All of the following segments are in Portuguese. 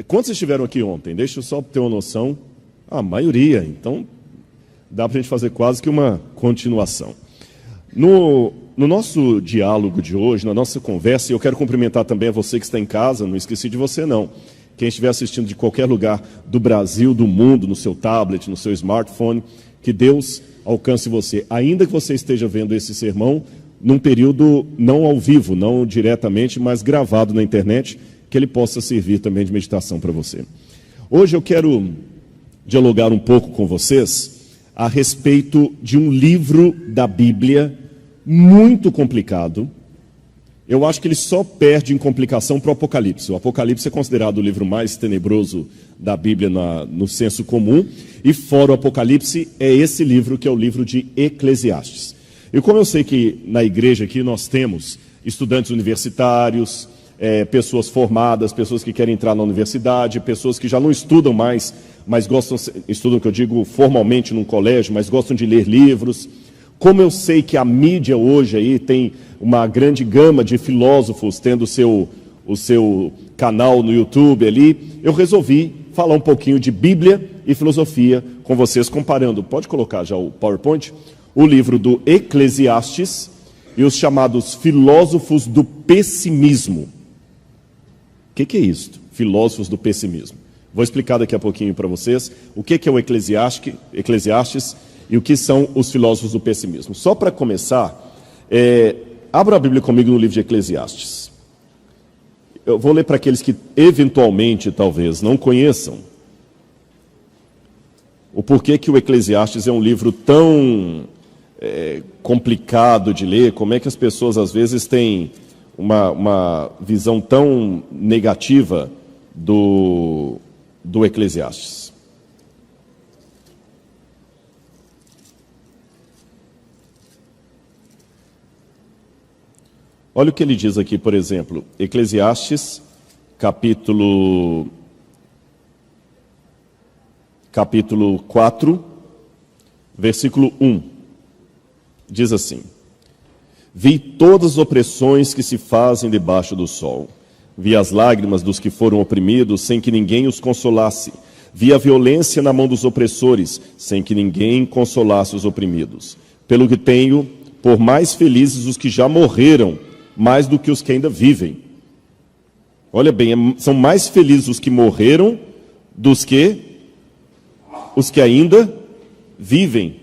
Quantos estiveram aqui ontem? Deixa eu só ter uma noção. A maioria. Então, dá para a gente fazer quase que uma continuação. No nosso diálogo de hoje, na nossa conversa, e eu quero cumprimentar também a você que está em casa, não esqueci de você não. Quem estiver assistindo de qualquer lugar do Brasil, do mundo, no seu tablet, no seu smartphone, que Deus alcance você. Ainda que você esteja vendo esse sermão num período não ao vivo, não diretamente, mas gravado na internet, que ele possa servir também de meditação para você. Hoje eu quero dialogar um pouco com vocês a respeito de um livro da Bíblia muito complicado. Eu acho que ele só perde em complicação para o Apocalipse. O Apocalipse é considerado o livro mais tenebroso da Bíblia no senso comum, e fora o Apocalipse é esse livro que é o livro de Eclesiastes. E como eu sei que na igreja aqui nós temos estudantes universitários, pessoas formadas, pessoas que querem entrar na universidade, pessoas que já não estudam mais, mas estudam, que eu digo, formalmente num colégio, mas gostam de ler livros. Como eu sei que a mídia hoje aí tem uma grande gama de filósofos tendo o seu canal no YouTube ali, eu resolvi falar um pouquinho de Bíblia e filosofia com vocês, comparando, pode colocar já o PowerPoint, o livro do Eclesiastes e os chamados filósofos do pessimismo. O que é isto? Filósofos do pessimismo. Vou explicar daqui a pouquinho para vocês o que é o Eclesiastes e o que são os filósofos do pessimismo. Só para começar, abra a Bíblia comigo no livro de Eclesiastes. Eu vou ler para aqueles que eventualmente, talvez, não conheçam o porquê que o Eclesiastes é um livro tão complicado de ler, como é que as pessoas às vezes têm uma visão tão negativa do Eclesiastes. Olha o que ele diz aqui, por exemplo, Eclesiastes, capítulo 4, versículo 1. Diz assim: Vi todas as opressões que se fazem debaixo do sol. Vi as lágrimas dos que foram oprimidos, sem que ninguém os consolasse. Vi a violência na mão dos opressores, sem que ninguém consolasse os oprimidos. Pelo que tenho, por mais felizes os que já morreram, mais do que os que ainda vivem. Olha bem, são mais felizes os que morreram dos que os que ainda vivem.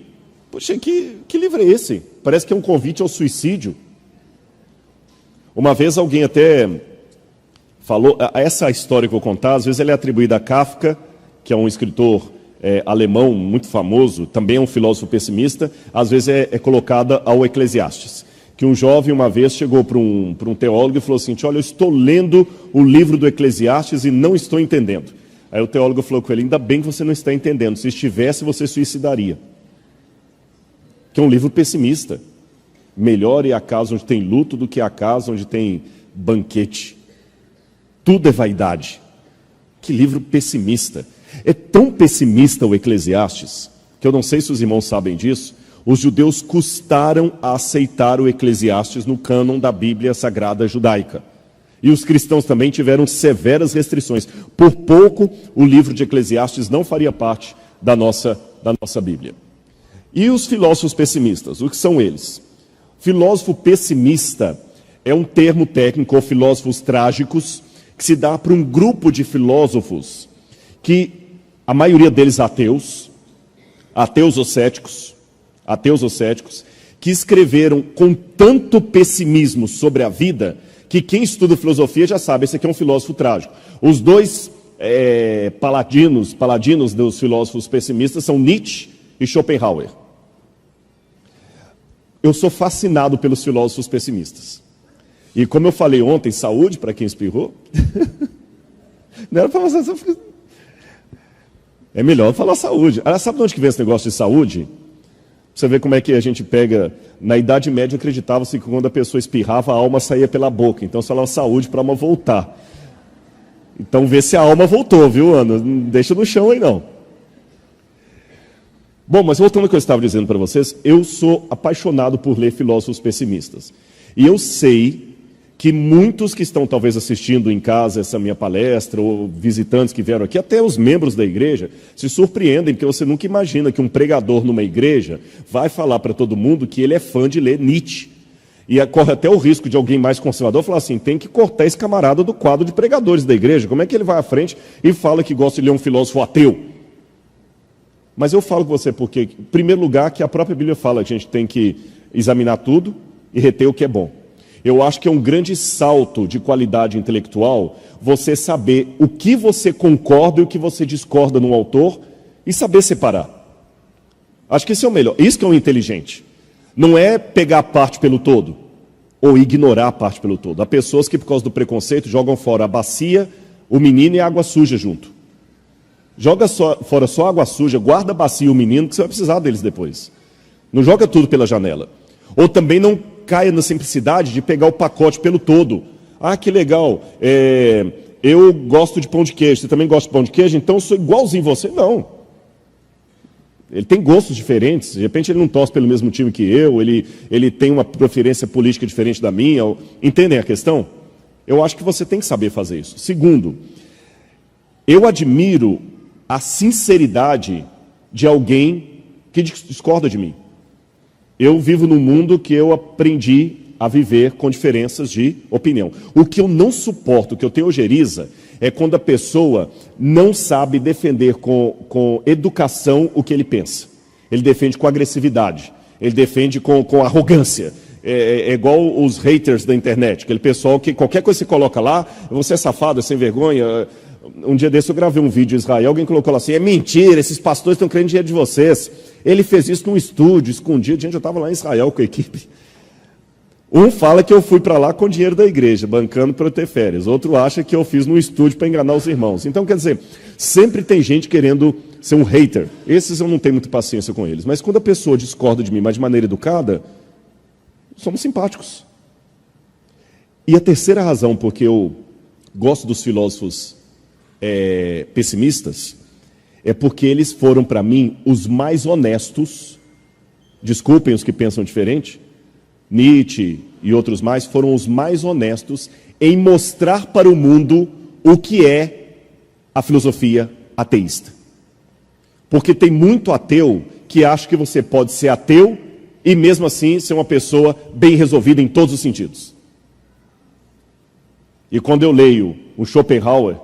Poxa, que livro é esse? Parece que é um convite ao suicídio. Uma vez alguém até falou, essa história que eu vou contar, às vezes ela é atribuída a Kafka, que é um escritor alemão muito famoso, também é um filósofo pessimista, às vezes é colocada ao Eclesiastes. Que um jovem uma vez chegou para um teólogo e falou assim: olha, eu estou lendo o livro do Eclesiastes e não estou entendendo. Aí o teólogo falou com ele: ainda bem que você não está entendendo, se estivesse você suicidaria. Que é um livro pessimista. Melhor é a casa onde tem luto do que a casa onde tem banquete. Tudo é vaidade. Que livro pessimista. É tão pessimista o Eclesiastes, que eu não sei se os irmãos sabem disso, os judeus custaram a aceitar o Eclesiastes no cânon da Bíblia Sagrada Judaica. E os cristãos também tiveram severas restrições. Por pouco, o livro de Eclesiastes não faria parte da nossa Bíblia. E os filósofos pessimistas, o que são eles? Filósofo pessimista é um termo técnico, ou filósofos trágicos, que se dá para um grupo de filósofos que, a maioria deles ateus ou céticos, que escreveram com tanto pessimismo sobre a vida, que quem estuda filosofia já sabe, esse aqui é um filósofo trágico. Os dois paladinos dos filósofos pessimistas são Nietzsche e Schopenhauer. Eu sou fascinado pelos filósofos pessimistas. E como eu falei ontem, saúde para quem espirrou. Não era para você. É melhor falar saúde. Sabe de onde que vem esse negócio de saúde? Você vê como é que a gente pega. Na Idade Média acreditava-se que quando a pessoa espirrava, a alma saía pela boca. Então se falava saúde para a alma voltar. Então vê se a alma voltou, viu, Ana? Não deixa no chão aí não. Bom, mas voltando ao que eu estava dizendo para vocês, eu sou apaixonado por ler filósofos pessimistas. E eu sei que muitos que estão talvez assistindo em casa essa minha palestra, ou visitantes que vieram aqui, até os membros da igreja, se surpreendem, porque você nunca imagina que um pregador numa igreja vai falar para todo mundo que ele é fã de ler Nietzsche. E corre até o risco de alguém mais conservador falar assim, tem que cortar esse camarada do quadro de pregadores da igreja. Como é que ele vai à frente e fala que gosta de ler um filósofo ateu? Mas eu falo com você porque, em primeiro lugar, que a própria Bíblia fala que a gente tem que examinar tudo e reter o que é bom. Eu acho que é um grande salto de qualidade intelectual você saber o que você concorda e o que você discorda num autor e saber separar. Acho que esse é o melhor. Isso que é o inteligente. Não é pegar a parte pelo todo ou ignorar a parte pelo todo. Há pessoas que, por causa do preconceito, jogam fora a bacia, o menino e a água suja junto. Joga fora só a água suja, guarda a bacia e o menino, que você vai precisar deles depois. Não joga tudo pela janela. Ou também não caia na simplicidade de pegar o pacote pelo todo. Ah, que legal, eu gosto de pão de queijo, você também gosta de pão de queijo, então eu sou igualzinho você. Não. Ele tem gostos diferentes, de repente ele não torce pelo mesmo time que eu, ele tem uma preferência política diferente da minha. Entendem a questão? Eu acho que você tem que saber fazer isso. Segundo, eu admiro a sinceridade de alguém que discorda de mim. Eu vivo num mundo que eu aprendi a viver com diferenças de opinião. O que eu não suporto, o que eu tenho ojeriza, é quando a pessoa não sabe defender com educação o que ele pensa. Ele defende com agressividade, ele defende com arrogância. É igual os haters da internet, aquele pessoal que qualquer coisa que você coloca lá, você é safado, é sem vergonha. Um dia desse eu gravei um vídeo em Israel, alguém colocou lá assim, é mentira, esses pastores estão querendo dinheiro de vocês. Ele fez isso num estúdio, escondido. Gente, eu estava lá em Israel com a equipe. Um fala que eu fui para lá com dinheiro da igreja, bancando para eu ter férias. Outro acha que eu fiz num estúdio para enganar os irmãos. Então, quer dizer, sempre tem gente querendo ser um hater. Esses eu não tenho muita paciência com eles. Mas quando a pessoa discorda de mim, mas de maneira educada, somos simpáticos. E a terceira razão porque eu gosto dos filósofos pessimistas é porque eles foram, para mim, os mais honestos. Desculpem os que pensam diferente. Nietzsche e outros mais foram os mais honestos em mostrar para o mundo o que é a filosofia ateísta. Porque tem muito ateu que acha que você pode ser ateu e mesmo assim ser uma pessoa bem resolvida em todos os sentidos. E quando eu leio o Schopenhauer,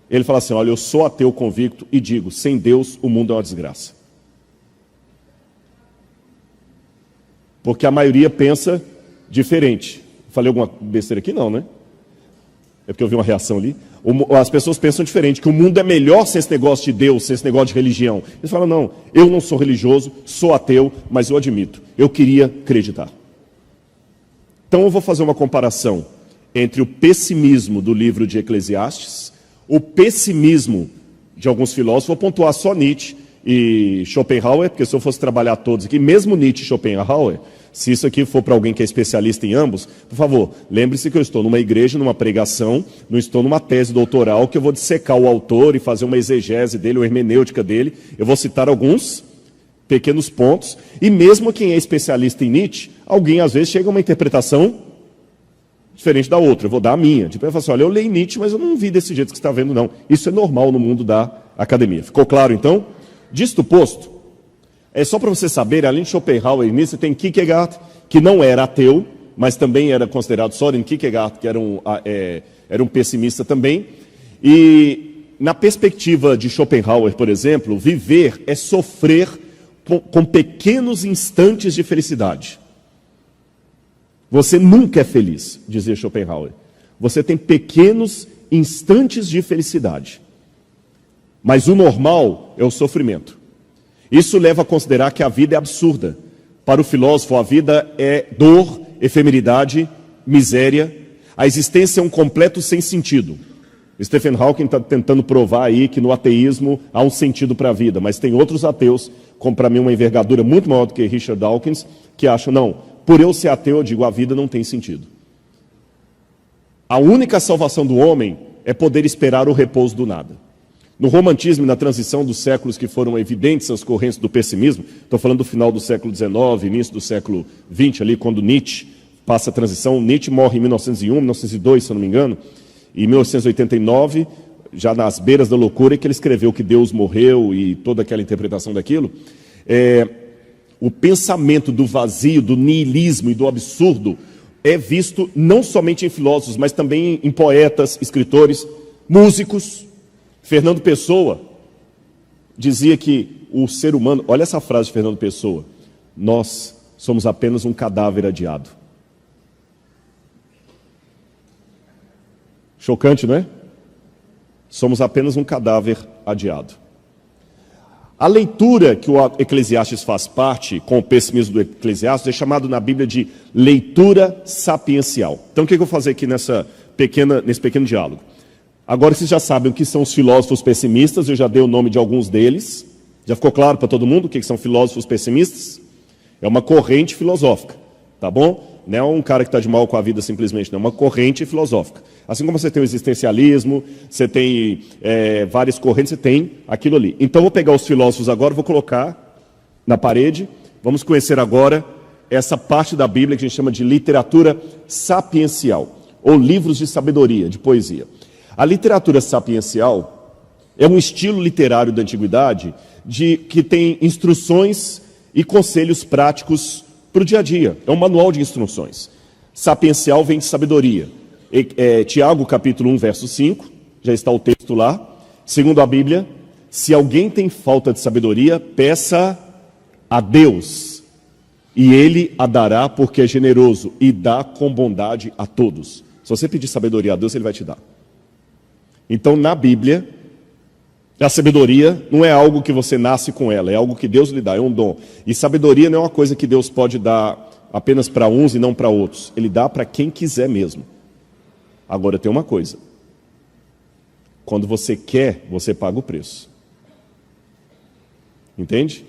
ele fala assim, olha, eu sou ateu convicto e digo, sem Deus o mundo é uma desgraça. Porque a maioria pensa diferente. Falei alguma besteira aqui? Não, né? É porque eu vi uma reação ali. As pessoas pensam diferente, que o mundo é melhor sem esse negócio de Deus, sem esse negócio de religião. Eles falam, não, eu não sou religioso, sou ateu, mas eu admito, eu queria acreditar. Então eu vou fazer uma comparação entre o pessimismo do livro de Eclesiastes, o pessimismo de alguns filósofos, vou pontuar só Nietzsche e Schopenhauer, porque se eu fosse trabalhar todos aqui, mesmo Nietzsche e Schopenhauer, se isso aqui for para alguém que é especialista em ambos, por favor, lembre-se que eu estou numa igreja, numa pregação, não estou numa tese doutoral que eu vou dissecar o autor e fazer uma exegese dele, uma hermenêutica dele. Eu vou citar alguns pequenos pontos, e mesmo quem é especialista em Nietzsche, alguém às vezes chega a uma interpretação diferente da outra. Eu vou dar a minha. Tipo, eu falo assim, olha, eu leio Nietzsche, mas eu não vi desse jeito que você está vendo, não. Isso é normal no mundo da academia. Ficou claro, então? Disto posto, é só para você saber, além de Schopenhauer e Nietzsche, tem Kierkegaard, que não era ateu, mas também era considerado Søren Kierkegaard, que era um pessimista também. E na perspectiva de Schopenhauer, por exemplo, viver é sofrer com pequenos instantes de felicidade. Você nunca é feliz, dizia Schopenhauer. Você tem pequenos instantes de felicidade. Mas o normal é o sofrimento. Isso leva a considerar que a vida é absurda. Para o filósofo, a vida é dor, efemeridade, miséria. A existência é um completo sem sentido. Stephen Hawking está tentando provar aí que no ateísmo há um sentido para a vida, mas tem outros ateus, como para mim uma envergadura muito maior do que Richard Dawkins, que acham, não, por eu ser ateu, eu digo, a vida não tem sentido. A única salvação do homem é poder esperar o repouso do nada. No romantismo e na transição dos séculos que foram evidentes as correntes do pessimismo, estou falando do final do século XIX, início do século XX, ali, quando Nietzsche passa a transição. Nietzsche morre em 1901, 1902, se eu não me engano. E em 1989, já nas beiras da loucura, é que ele escreveu que Deus morreu e toda aquela interpretação daquilo. O pensamento do vazio, do niilismo e do absurdo é visto não somente em filósofos, mas também em poetas, escritores, músicos. Fernando Pessoa dizia que o ser humano... Olha essa frase de Fernando Pessoa. Nós somos apenas um cadáver adiado. Chocante, não é? Somos apenas um cadáver adiado. A leitura que o Eclesiastes faz parte, com o pessimismo do Eclesiastes, é chamado na Bíblia de leitura sapiencial. Então, o que eu vou fazer aqui nesse pequeno diálogo? Agora vocês já sabem o que são os filósofos pessimistas, eu já dei o nome de alguns deles. Já ficou claro para todo mundo o que são filósofos pessimistas? É uma corrente filosófica, tá bom? Não é um cara que está de mal com a vida simplesmente, não, é uma corrente filosófica. Assim como você tem o existencialismo, você tem várias correntes, você tem aquilo ali. Então, vou pegar os filósofos agora, vou colocar na parede. Vamos conhecer agora essa parte da Bíblia que a gente chama de literatura sapiencial, ou livros de sabedoria, de poesia. A literatura sapiencial é um estilo literário da antiguidade que tem instruções e conselhos práticos para o dia a dia. É um manual de instruções. Sapiencial vem de sabedoria. Tiago, capítulo 1, verso 5, já está o texto lá. Segundo a Bíblia, se alguém tem falta de sabedoria, peça a Deus, e Ele a dará, porque é generoso, e dá com bondade a todos. Se você pedir sabedoria a Deus, Ele vai te dar. Então, na Bíblia, a sabedoria não é algo que você nasce com ela, é algo que Deus lhe dá, é um dom. E sabedoria não é uma coisa que Deus pode dar apenas para uns e não para outros. Ele dá para quem quiser mesmo. Agora tem uma coisa. Quando você quer, você paga o preço. Entende?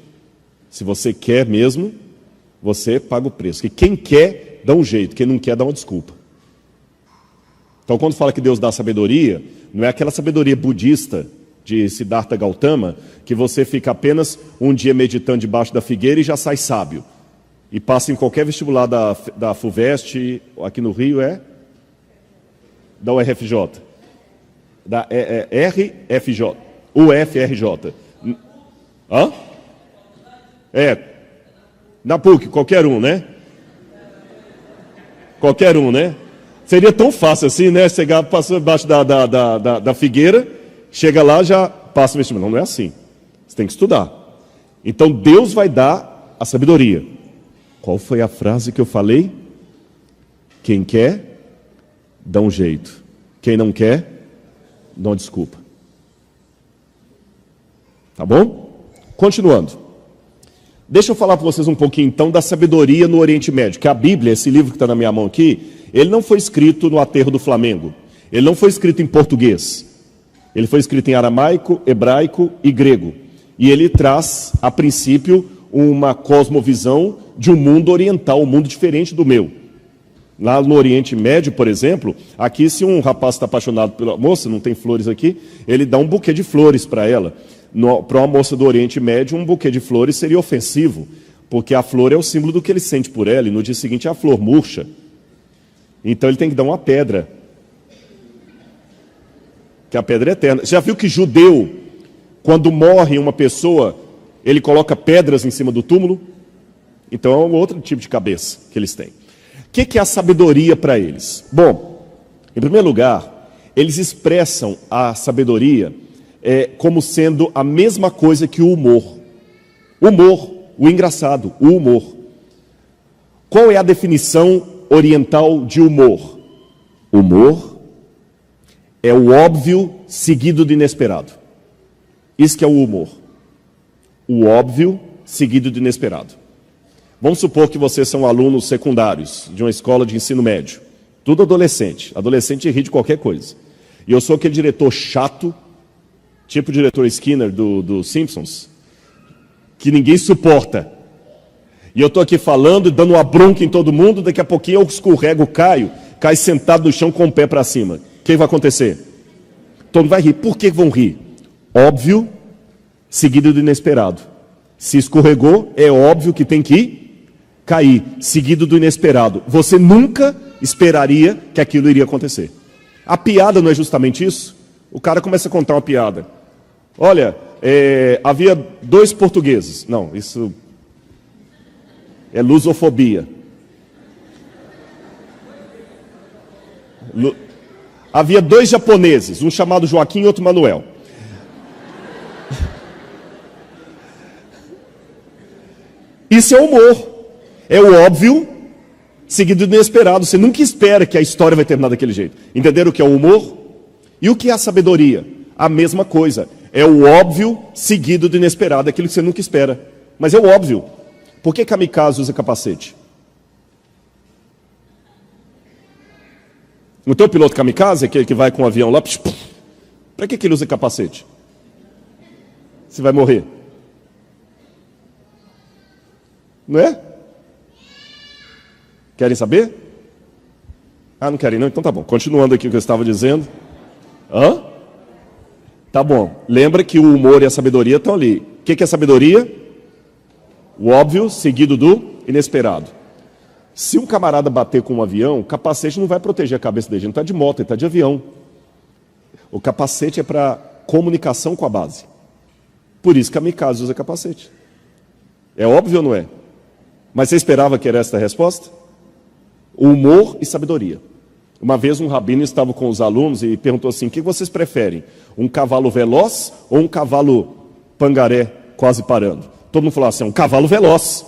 Se você quer mesmo, você paga o preço. Que quem quer, dá um jeito. Quem não quer, dá uma desculpa. Então, quando fala que Deus dá sabedoria, não é aquela sabedoria budista de Siddhartha Gautama, que você fica apenas um dia meditando debaixo da figueira e já sai sábio. E passa em qualquer vestibular da FUVEST, aqui no Rio da UFRJ. Da RFJ. UFRJ. Hã? Na PUC, qualquer um, né? Qualquer um, né? Seria tão fácil assim, né? Chegar, passou embaixo da figueira, chega lá, já passa o vestibular. Não é assim. Você tem que estudar. Então, Deus vai dar a sabedoria. Qual foi a frase que eu falei? Quem quer, dá um jeito. Quem não quer, dá uma desculpa. Tá bom? Continuando. Deixa eu falar para vocês um pouquinho, então, da sabedoria no Oriente Médio. Que a Bíblia, esse livro que está na minha mão aqui, ele não foi escrito no aterro do Flamengo. Ele não foi escrito em português. Ele foi escrito em aramaico, hebraico e grego. E ele traz, a princípio, uma cosmovisão de um mundo oriental, um mundo diferente do meu. Lá no Oriente Médio, por exemplo, aqui se um rapaz está apaixonado pela moça, não tem flores aqui, ele dá um buquê de flores para ela. Para uma moça do Oriente Médio, um buquê de flores seria ofensivo, porque a flor é o símbolo do que ele sente por ela, e no dia seguinte a flor murcha. Então ele tem que dar uma pedra, que a pedra é eterna. Você já viu que judeu, quando morre uma pessoa, ele coloca pedras em cima do túmulo? Então é um outro tipo de cabeça que eles têm. O que é a sabedoria para eles? Bom, em primeiro lugar, eles expressam a sabedoria como sendo a mesma coisa que o humor. Humor, o engraçado, o humor. Qual é a definição oriental de humor? Humor é o óbvio seguido do inesperado. Isso que é o humor. O óbvio seguido do inesperado. Vamos supor que vocês são alunos secundários de uma escola de ensino médio. Tudo adolescente. Adolescente ri de qualquer coisa. E eu sou aquele diretor chato, tipo o diretor Skinner do Simpsons, que ninguém suporta. E eu estou aqui falando, dando uma bronca em todo mundo, daqui a pouquinho eu escorrego, cai sentado no chão com o pé para cima. O que vai acontecer? Todo mundo vai rir. Por que vão rir? Óbvio, seguido do inesperado. Se escorregou, é óbvio que tem que cair, seguido do inesperado. Você nunca esperaria que aquilo iria acontecer. A piada não é justamente isso? O cara começa a contar uma piada. Olha, havia 2 portugueses. Não, isso é lusofobia. Havia 2 japoneses, um chamado Joaquim e outro Manuel. Isso é humor. É o óbvio seguido do inesperado. Você nunca espera que a história vai terminar daquele jeito. Entenderam o que é o humor? E o que é a sabedoria? A mesma coisa. É o óbvio seguido do inesperado, aquilo que você nunca espera. Mas é o óbvio. Por que kamikaze usa capacete? No teu piloto kamikaze, aquele que vai com o avião lá, para que ele usa capacete? Você vai morrer. Não é? Querem saber? Ah, não querem não? Então tá bom. Continuando aqui o que eu estava dizendo. Hã? Tá bom. Lembra que o humor e a sabedoria estão ali. O que é sabedoria? O óbvio seguido do inesperado. Se um camarada bater com um avião, o capacete não vai proteger a cabeça dele. Ele não está de moto, ele está de avião. O capacete é para comunicação com a base. Por isso que a kamikaze usa capacete. É óbvio ou não é? Mas você esperava que era essa a resposta? Humor e sabedoria. Uma vez um rabino estava com os alunos e perguntou assim: o que vocês preferem? Um cavalo veloz ou um cavalo pangaré quase parando? Todo mundo falou assim: um cavalo veloz.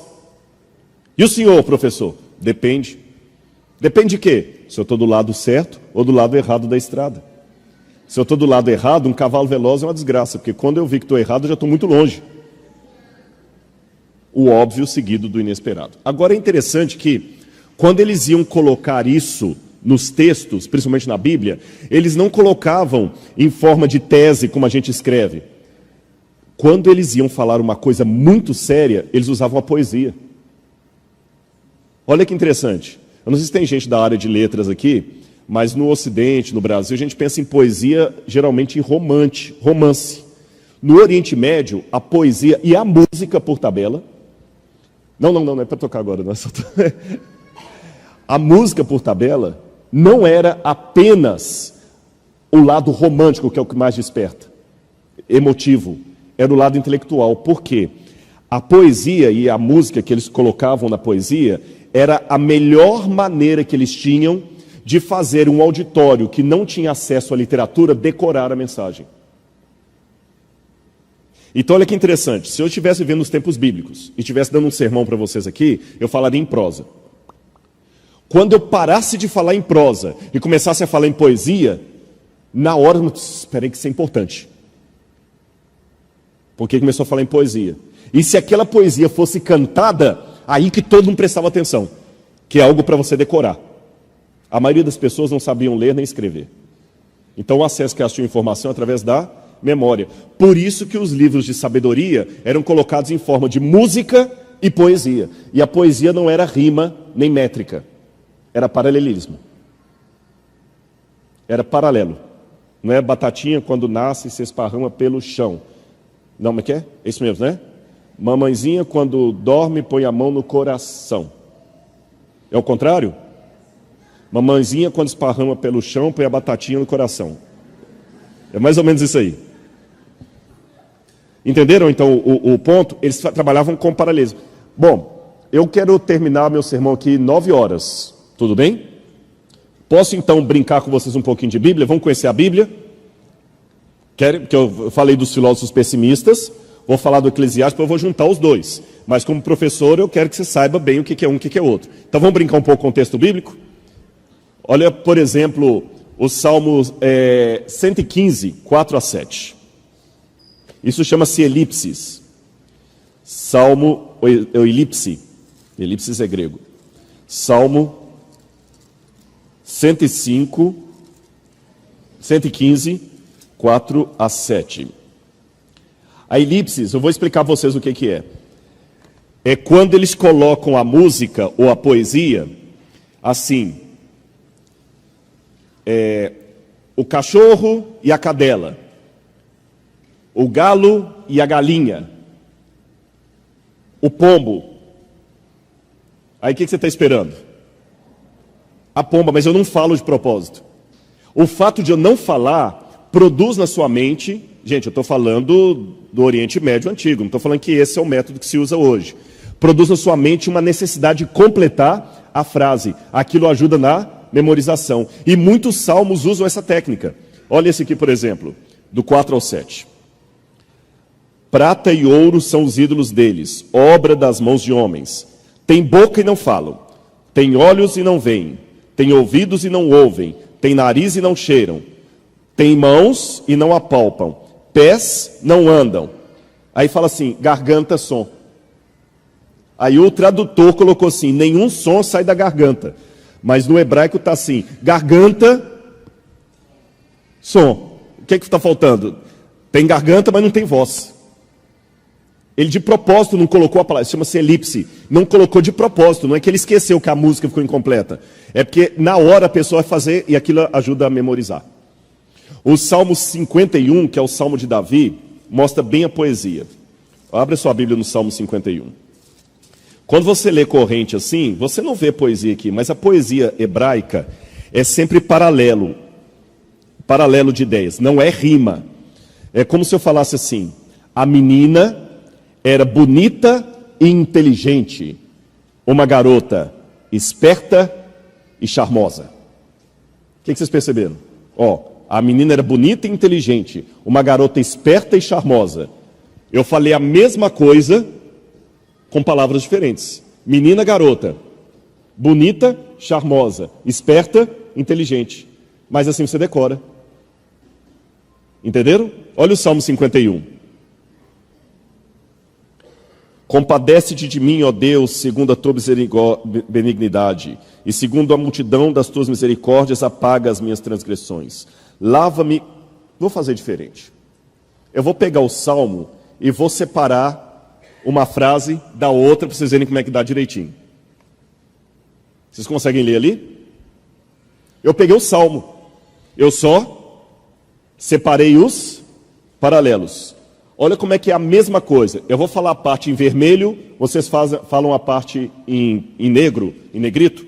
E o senhor, professor? Depende. Depende de quê? Se eu estou do lado certo ou do lado errado da estrada. Se eu estou do lado errado, um cavalo veloz é uma desgraça, porque quando eu vi que estou errado, eu já estou muito longe. O óbvio seguido do inesperado. Agora é interessante que, quando eles iam colocar isso nos textos, principalmente na Bíblia, eles não colocavam em forma de tese, como a gente escreve. Quando eles iam falar uma coisa muito séria, eles usavam a poesia. Olha que interessante. Eu não sei se tem gente da área de letras aqui, mas no Ocidente, no Brasil, a gente pensa em poesia geralmente em romance. No Oriente Médio, a poesia e a música por tabela. Não é para tocar agora. Não. A música por tabela não era apenas o lado romântico, que é o que mais desperta, emotivo, era o lado intelectual. Por quê? A poesia e a música que eles colocavam na poesia era a melhor maneira que eles tinham de fazer um auditório que não tinha acesso à literatura decorar a mensagem. Então olha que interessante, se eu estivesse vivendo nos tempos bíblicos e estivesse dando um sermão para vocês aqui, eu falaria em prosa. Quando eu parasse de falar em prosa e começasse a falar em poesia, na hora, espera aí que isso é importante. Porque começou a falar em poesia. E se aquela poesia fosse cantada, aí que todo mundo prestava atenção, que é algo para você decorar. A maioria das pessoas não sabiam ler nem escrever. Então o acesso que elas tinham informação através da memória. Por isso que os livros de sabedoria eram colocados em forma de música e poesia. E a poesia não era rima nem métrica. Era paralelismo. Era paralelo. Não é batatinha quando nasce e se esparrama pelo chão. Não, como é que é? É isso mesmo, né? Mamãezinha quando dorme põe a mão no coração. É o contrário? Mamãezinha quando esparrama pelo chão põe a batatinha no coração. É mais ou menos isso aí. Entenderam então o ponto? Eles trabalhavam com paralelismo. Bom, eu quero terminar meu sermão aqui 9 horas. Tudo bem? Posso então brincar com vocês um pouquinho de Bíblia? Vamos conhecer a Bíblia? Querem? Porque eu falei dos filósofos pessimistas, vou falar do Eclesiastes, depois eu vou juntar os dois. Mas como professor eu quero que você saiba bem o que é um e o que é outro. Então vamos brincar um pouco com o texto bíblico? Olha, por exemplo, o Salmo 115, 4 a 7. Isso chama-se elipsis. Salmo, ou elipse. Elipsis é grego. Salmo 115, 4 a 7. A elipsis, eu vou explicar a vocês o que é. É quando eles colocam a música ou a poesia assim. O cachorro e a cadela. O galo e a galinha. O pombo. Aí o que você está esperando? A pomba, mas eu não falo de propósito. O fato de eu não falar produz na sua mente... Gente, eu estou falando do Oriente Médio Antigo, não estou falando que esse é o método que se usa hoje. Produz na sua mente uma necessidade de completar a frase. Aquilo ajuda na memorização. E muitos salmos usam essa técnica. Olha esse aqui, por exemplo, do 4 ao 7. Prata e ouro são os ídolos deles, obra das mãos de homens. Tem boca e não falam, tem olhos e não veem, tem ouvidos e não ouvem, tem nariz e não cheiram, tem mãos e não apalpam, pés não andam. Aí fala assim, garganta, som. Aí o tradutor colocou assim, nenhum som sai da garganta. Mas no hebraico está assim, garganta, som. O que está faltando? Tem garganta, mas não tem voz. Ele de propósito não colocou a palavra, chama-se elipse. Não colocou de propósito, não é que ele esqueceu que a música ficou incompleta. É porque na hora a pessoa vai fazer e aquilo ajuda a memorizar. O Salmo 51, que é o Salmo de Davi, mostra bem a poesia. Abre a sua Bíblia no Salmo 51. Quando você lê corrente assim, você não vê poesia aqui, mas a poesia hebraica é sempre paralelo de ideias, não é rima. É como se eu falasse assim, a menina era bonita e inteligente, uma garota esperta e charmosa. O que vocês perceberam? A menina era bonita e inteligente, uma garota esperta e charmosa. Eu falei a mesma coisa com palavras diferentes. Menina, garota, bonita, charmosa, esperta, inteligente. Mas assim você decora. Entenderam? Olha o Salmo 51. Compadece-te de mim, ó Deus, segundo a tua benignidade, e segundo a multidão das tuas misericórdias, apaga as minhas transgressões. Lava-me. Vou fazer diferente. Eu vou pegar o Salmo e vou separar uma frase da outra para vocês verem como é que dá direitinho. Vocês conseguem ler ali? Eu peguei o Salmo. Eu só separei os paralelos. Olha como é que é a mesma coisa. Eu vou falar a parte em vermelho, vocês falam a parte em negro, em negrito.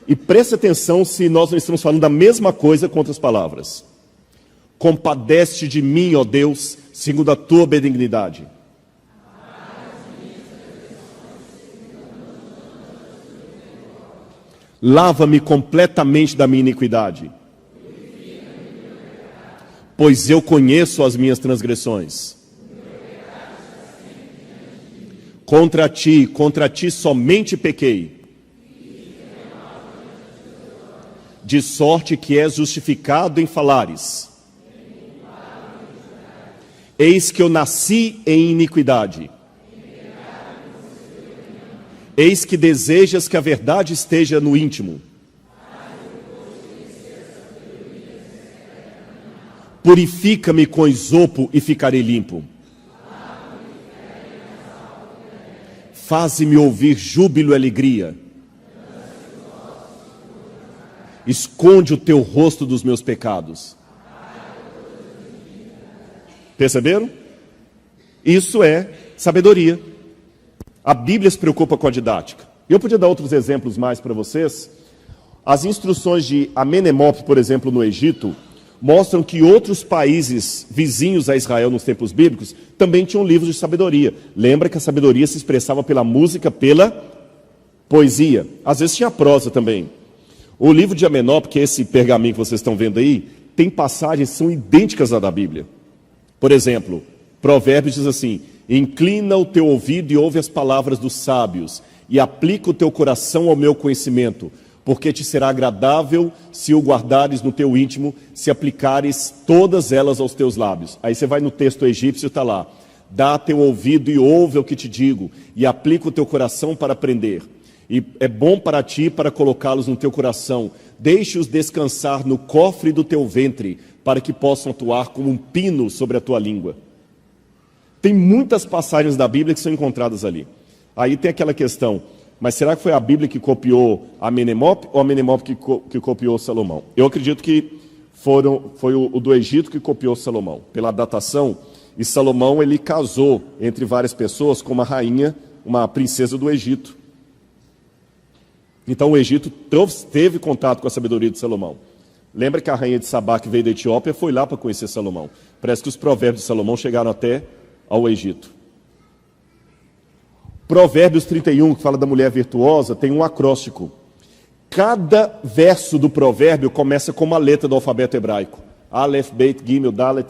E preste atenção se nós não estamos falando da mesma coisa com outras palavras. Compadece de mim, ó Deus, segundo a tua benignidade. Lava-me completamente da minha iniquidade, pois eu conheço as minhas transgressões. Contra ti somente pequei, de sorte que és justificado em falares. Eis que eu nasci em iniquidade. Eis que desejas que a verdade esteja no íntimo. Purifica-me com esopo e ficarei limpo. Faze-me ouvir júbilo e alegria. Esconde o teu rosto dos meus pecados. Perceberam? Isso é sabedoria. A Bíblia se preocupa com a didática. Eu podia dar outros exemplos mais para vocês. As instruções de Amenemop, por exemplo, no Egito, mostram que outros países vizinhos a Israel nos tempos bíblicos também tinham livros de sabedoria. Lembra que a sabedoria se expressava pela música, pela poesia. Às vezes tinha prosa também. O livro de Amenemop, que é esse pergaminho que vocês estão vendo aí, tem passagens que são idênticas à da Bíblia. Por exemplo, Provérbios diz assim: inclina o teu ouvido e ouve as palavras dos sábios, e aplica o teu coração ao meu conhecimento, porque te será agradável se o guardares no teu íntimo, se aplicares todas elas aos teus lábios. Aí você vai no texto egípcio, está lá: dá teu ouvido e ouve o que te digo, e aplica o teu coração para aprender. E é bom para ti para colocá-los no teu coração. Deixe-os descansar no cofre do teu ventre, para que possam atuar como um pino sobre a tua língua. Tem muitas passagens da Bíblia que são encontradas ali. Aí tem aquela questão: mas será que foi a Bíblia que copiou Amenemop ou Amenemop que copiou Salomão? Eu acredito que foi o do Egito que copiou Salomão, pela datação. E Salomão, ele casou entre várias pessoas com uma rainha, uma princesa do Egito. Então o Egito teve contato com a sabedoria de Salomão. Lembra que a rainha de Sabá, que veio da Etiópia, foi lá para conhecer Salomão. Parece que os provérbios de Salomão chegaram até ao Egito. Provérbios 31, que fala da mulher virtuosa, tem um acróstico. Cada verso do provérbio começa com uma letra do alfabeto hebraico. Aleph, Beit, Gimel, Dalet.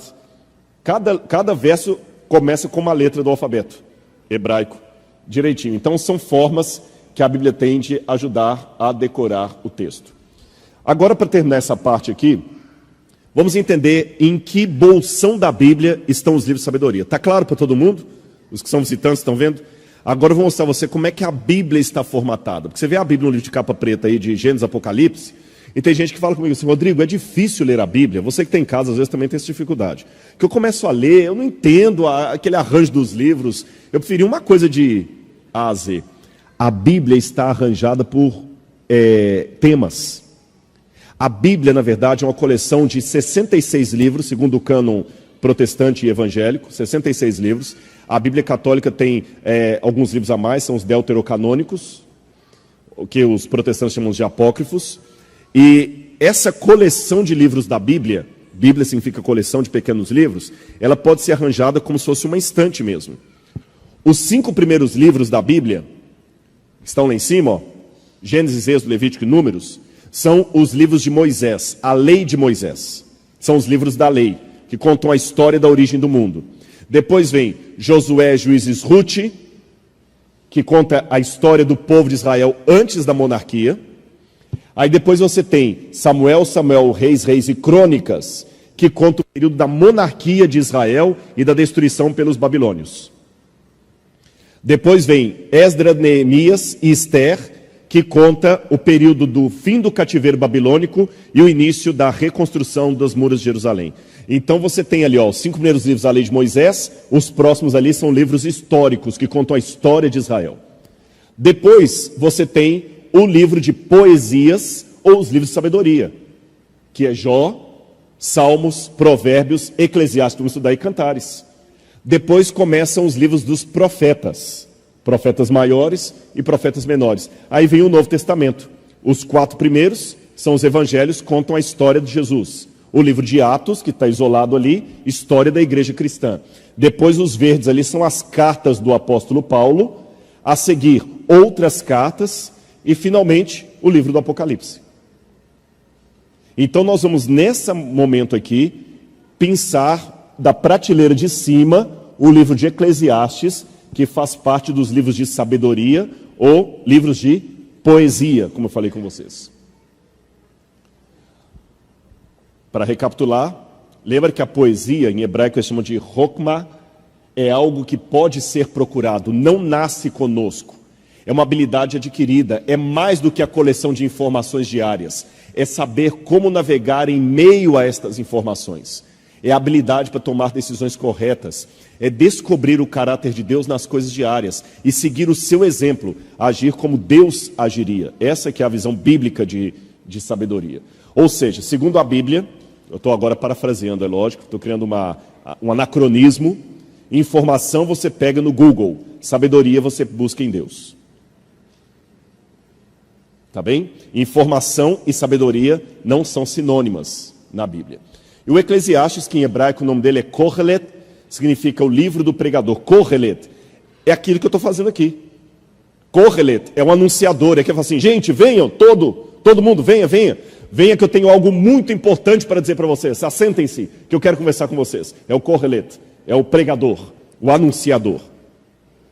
Cada verso começa com uma letra do alfabeto hebraico, direitinho. Então são formas que a Bíblia tem de ajudar a decorar o texto. Agora, para terminar essa parte aqui, vamos entender em que bolsão da Bíblia estão os livros de sabedoria. Está claro para todo mundo? Os que são visitantes estão vendo? Agora eu vou mostrar a você como é que a Bíblia está formatada. Porque você vê a Bíblia no livro de capa preta aí, de Gênesis, Apocalipse, e tem gente que fala comigo assim, Rodrigo, é difícil ler a Bíblia. Você que tem em casa, às vezes, também tem essa dificuldade. Que eu começo a ler, eu não entendo aquele arranjo dos livros. Eu preferi uma coisa de A a Z. A Bíblia está arranjada por temas. A Bíblia, na verdade, é uma coleção de 66 livros, segundo o cânon protestante e evangélico, 66 livros. A Bíblia católica tem alguns livros a mais, são os deuterocanônicos, o que os protestantes chamam de apócrifos. E essa coleção de livros da Bíblia, Bíblia significa coleção de pequenos livros, ela pode ser arranjada como se fosse uma estante mesmo. Os 5 primeiros livros da Bíblia, estão lá em cima, ó, Gênesis, Êxodo, Levítico e Números, são os livros de Moisés, a lei de Moisés. São os livros da lei, que contam a história da origem do mundo. Depois vem Josué, Juízes, Rute, que conta a história do povo de Israel antes da monarquia. Aí depois você tem Samuel, Reis e Crônicas, que conta o período da monarquia de Israel e da destruição pelos babilônios. Depois vem Esdras, Neemias e Esther, que conta o período do fim do cativeiro babilônico e o início da reconstrução dos muros de Jerusalém. Então você tem ali, ó, os 5 primeiros livros da lei de Moisés, os próximos ali são livros históricos, que contam a história de Israel. Depois você tem o livro de poesias, ou os livros de sabedoria, que é Jó, Salmos, Provérbios, Eclesiastes, vamos estudar, e Cantares. Depois começam os livros dos profetas, profetas maiores e profetas menores. Aí vem o Novo Testamento. Os 4 primeiros são os evangelhos, contam a história de Jesus. O livro de Atos, que está isolado ali, história da igreja cristã. Depois os verdes ali são as cartas do apóstolo Paulo, a seguir outras cartas e finalmente o livro do Apocalipse. Então nós vamos nesse momento aqui pensar da prateleira de cima o livro de Eclesiastes, que faz parte dos livros de sabedoria ou livros de poesia, como eu falei com vocês. Para recapitular, lembra que a poesia, em hebraico eles chamam de Hokmah, é algo que pode ser procurado, não nasce conosco. É uma habilidade adquirida, é mais do que a coleção de informações diárias. É saber como navegar em meio a estas informações. É a habilidade para tomar decisões corretas. É descobrir o caráter de Deus nas coisas diárias e seguir o seu exemplo, agir como Deus agiria. Essa que é a visão bíblica de sabedoria. Ou seja, segundo a Bíblia, eu estou agora parafraseando, é lógico, estou criando um anacronismo. Informação você pega no Google, sabedoria você busca em Deus. Tá bem? Informação e sabedoria não são sinônimas na Bíblia. E o Eclesiastes, que em hebraico o nome dele é Kohelet, significa o livro do pregador. Kohelet é aquilo que eu estou fazendo aqui. Kohelet é um anunciador, é que fala assim, gente, venham, todo mundo, venha, que eu tenho algo muito importante para dizer para vocês, assentem-se, que eu quero conversar com vocês. É o Kohelet, é o pregador, o anunciador.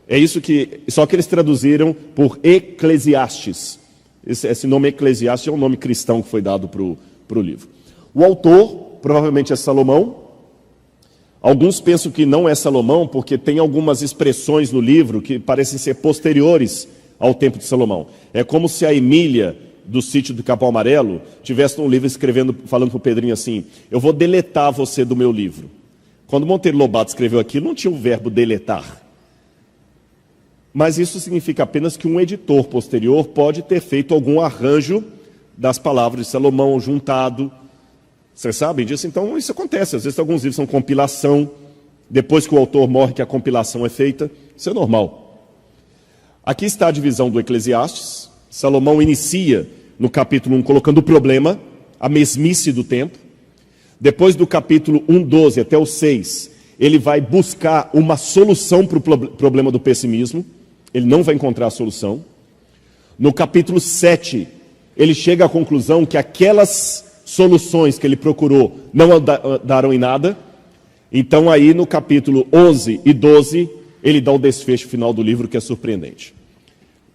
É isso só que eles traduziram por Eclesiastes. Esse nome Eclesiastes é um nome cristão que foi dado para o livro. O autor, provavelmente é Salomão. Alguns pensam que não é Salomão, porque tem algumas expressões no livro que parecem ser posteriores ao tempo de Salomão. É como se a Emília, do sítio do Capão Amarelo, tivesse um livro falando para o Pedrinho assim, eu vou deletar você do meu livro. Quando Monteiro Lobato escreveu aquilo, não tinha o verbo deletar. Mas isso significa apenas que um editor posterior pode ter feito algum arranjo das palavras de Salomão, juntado. Vocês sabem disso? Então isso acontece. Às vezes alguns livros são compilação, depois que o autor morre que a compilação é feita. Isso é normal. Aqui está a divisão do Eclesiastes. Salomão inicia no capítulo 1 colocando o problema, a mesmice do tempo. Depois do capítulo 1:12 até o 6, ele vai buscar uma solução para o problema do pessimismo. Ele não vai encontrar a solução. No capítulo 7, ele chega à conclusão que aquelas soluções que ele procurou não daram em nada. Então aí no capítulo 11 e 12, ele dá o desfecho final do livro, que é surpreendente.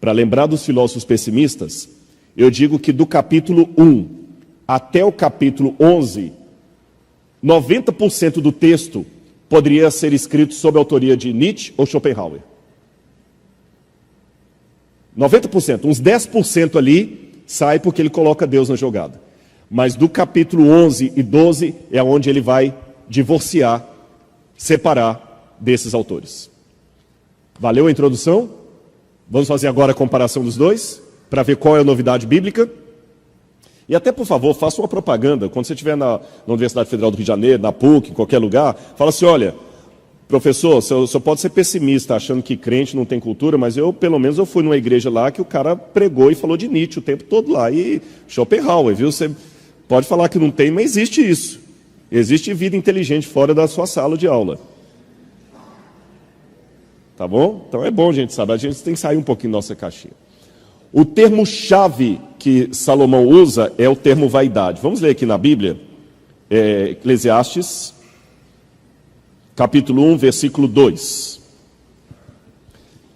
Para lembrar dos filósofos pessimistas, eu digo que do capítulo 1 até o capítulo 11, 90% do texto poderia ser escrito sob a autoria de Nietzsche ou Schopenhauer. 90%, uns 10% ali sai porque ele coloca Deus na jogada. Mas do capítulo 11 e 12 é onde ele vai divorciar, separar desses autores. Valeu a introdução? Vamos fazer agora a comparação dos dois, para ver qual é a novidade bíblica. E até, por favor, faça uma propaganda. Quando você estiver na Universidade Federal do Rio de Janeiro, na PUC, em qualquer lugar, fala assim, olha, professor, o senhor pode ser pessimista, achando que crente não tem cultura, mas pelo menos eu fui numa igreja lá que o cara pregou e falou de Nietzsche o tempo todo lá. E Schopenhauer, viu? Você pode falar que não tem, mas existe isso. Existe vida inteligente fora da sua sala de aula. Tá bom? Então é bom a gente saber, a gente tem que sair um pouquinho da nossa caixinha. O termo-chave que Salomão usa é o termo vaidade. Vamos ler aqui na Bíblia, Eclesiastes, capítulo 1, versículo 2.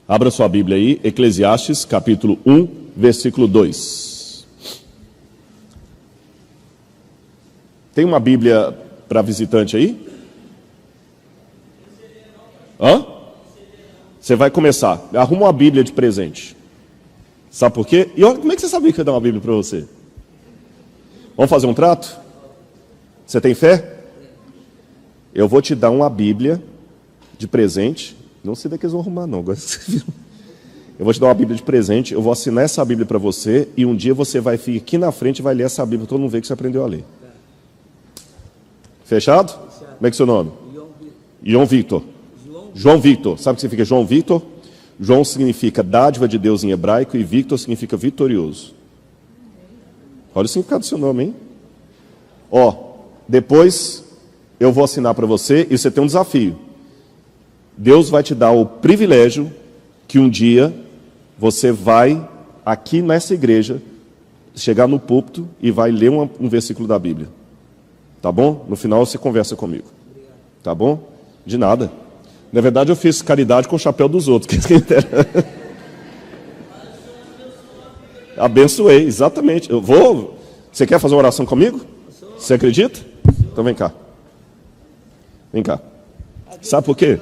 Abra sua Bíblia aí, Eclesiastes, capítulo 1, versículo 2. Tem uma Bíblia para visitante aí? Hã? Você vai começar. Arruma uma Bíblia de presente. Sabe por quê? E olha, como é que você sabia que eu ia dar uma Bíblia para você? Vamos fazer um trato? Você tem fé? Eu vou te dar uma Bíblia de presente. Não sei daqui eles vão arrumar, não. Eu vou te dar uma Bíblia de presente. Eu vou assinar essa Bíblia para você. E um dia você vai ficar aqui na frente e vai ler essa Bíblia. Todo mundo vê que você aprendeu a ler. Fechado? Como é que é o seu nome? João Victor. João Victor. Sabe o que significa João Victor? João significa dádiva de Deus em hebraico e Victor significa vitorioso. Olha o significado do seu nome, hein? Depois eu vou assinar para você e você tem um desafio. Deus vai te dar o privilégio que um dia você vai, aqui nessa igreja, chegar no púlpito e vai ler um versículo da Bíblia. Tá bom? No final você conversa comigo. Tá bom? De nada. Na verdade, eu fiz caridade com o chapéu dos outros. Abençoei, exatamente. Eu vou. Você quer fazer uma oração comigo? Você acredita? Então vem cá. Vem cá. Sabe por quê?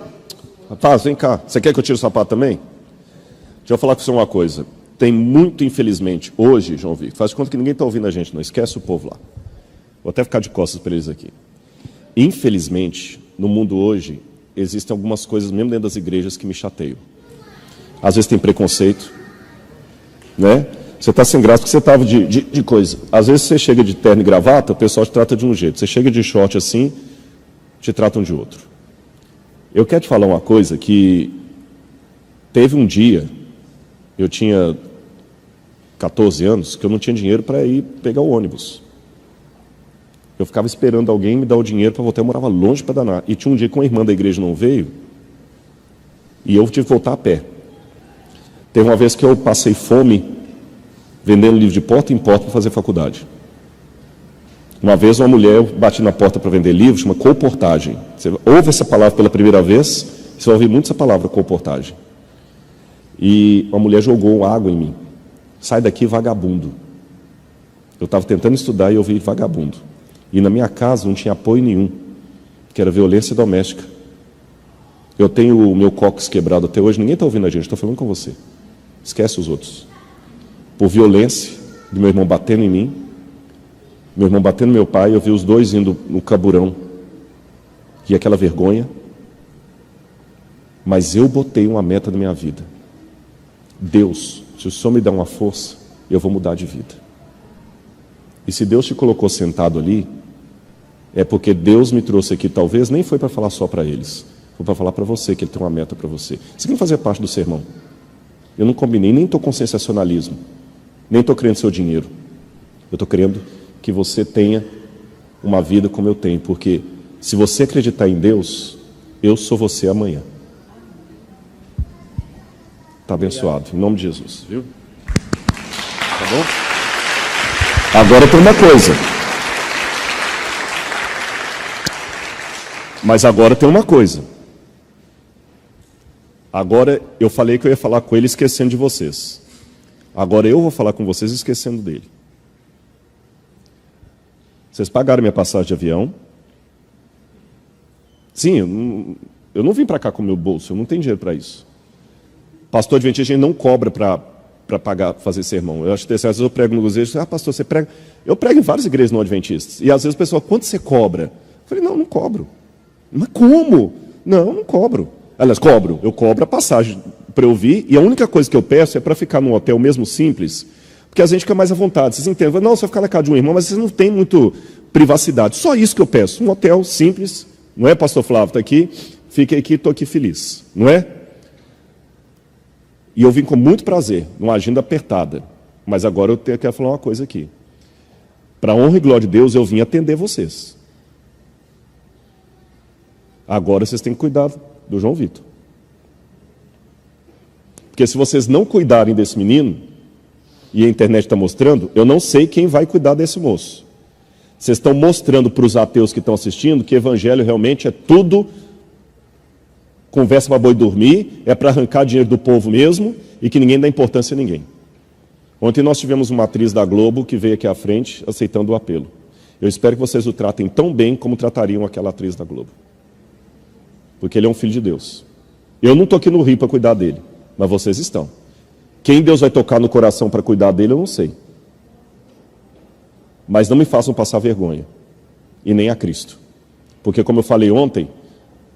Rapaz, vem cá. Você quer que eu tire o sapato também? Deixa eu falar com você uma coisa. Tem muito, infelizmente, hoje, João Victor, faz de conta que ninguém está ouvindo a gente, não. Esquece o povo lá. Vou até ficar de costas para eles aqui. Infelizmente, no mundo hoje, existem algumas coisas, mesmo dentro das igrejas, que me chateiam. Às vezes tem preconceito, né? Você está sem graça porque você estava de coisa. Às vezes você chega de terno e gravata, o pessoal te trata de um jeito. Você chega de short assim, te tratam de outro. Eu quero te falar uma coisa que teve um dia, eu tinha 14 anos, que eu não tinha dinheiro para ir pegar o ônibus. Eu ficava esperando alguém me dar o dinheiro para voltar. Eu morava longe para danar. E tinha um dia que uma irmã da igreja não veio e eu tive que voltar a pé. Teve uma vez que eu passei fome vendendo livro de porta em porta para fazer faculdade. Uma vez uma mulher, eu bati na porta para vender livro, chama colportagem. Você ouve essa palavra pela primeira vez, você vai ouvir muito essa palavra, colportagem. E uma mulher jogou água em mim. Sai daqui, vagabundo. Eu estava tentando estudar e eu ouvi vagabundo. E na minha casa não tinha apoio nenhum, que era violência doméstica. Eu tenho o meu cóccix quebrado até hoje, ninguém está ouvindo a gente, estou falando com você. Esquece os outros. Por violência, do meu irmão batendo em mim, meu irmão batendo no meu pai, eu vi os dois indo no caburão. E aquela vergonha. Mas eu botei uma meta na minha vida. Deus, se o Senhor me dá uma força, eu vou mudar de vida. E se Deus te colocou sentado ali, é porque Deus me trouxe aqui, talvez nem foi para falar só para eles, foi para falar para você que Ele tem uma meta para você. Isso aqui não fazia parte do sermão. Eu não combinei, nem estou com sensacionalismo. Nem estou querendo seu dinheiro. Eu estou querendo que você tenha uma vida como eu tenho. Porque se você acreditar em Deus, eu sou você amanhã. Está abençoado, em nome de Jesus, viu? Tá bom? Agora tem uma coisa. Mas agora tem uma coisa. Agora eu falei que eu ia falar com ele esquecendo de vocês. Agora eu vou falar com vocês esquecendo dele. Vocês pagaram minha passagem de avião. Sim, eu não vim para cá com o meu bolso, eu não tenho dinheiro para isso. Pastor adventista, a gente não cobra para pagar, fazer sermão. Eu acho que às vezes eu prego no igreja, pastor, você prega? Eu prego em várias igrejas não adventistas. E às vezes o pessoal, quanto você cobra? Eu falei, não cobro. Mas como? Não cobro. Aliás, cobro. Eu cobro a passagem para eu vir, e a única coisa que eu peço é para ficar num hotel mesmo simples, porque a gente fica mais à vontade. Vocês entendem? Não, você vai ficar na casa de um irmão, mas vocês não têm muito privacidade. Só isso que eu peço. Um hotel simples, não é, pastor Flávio? Está aqui, fiquei aqui, estou aqui feliz. Não é? E eu vim com muito prazer, numa agenda apertada. Mas agora eu quero falar uma coisa aqui. Para a honra e glória de Deus, eu vim atender vocês. Agora vocês têm que cuidar do João Vitor. Porque se vocês não cuidarem desse menino, e a internet está mostrando, eu não sei quem vai cuidar desse moço. Vocês estão mostrando para os ateus que estão assistindo que evangelho realmente é tudo conversa para boi dormir, é para arrancar dinheiro do povo mesmo e que ninguém dá importância a ninguém. Ontem nós tivemos uma atriz da Globo que veio aqui à frente aceitando o apelo. Eu espero que vocês o tratem tão bem como tratariam aquela atriz da Globo. Porque ele é um filho de Deus. Eu não estou aqui no Rio para cuidar dele, mas vocês estão. Quem Deus vai tocar no coração para cuidar dele, eu não sei. Mas não me façam passar vergonha. E nem a Cristo. Porque como eu falei ontem,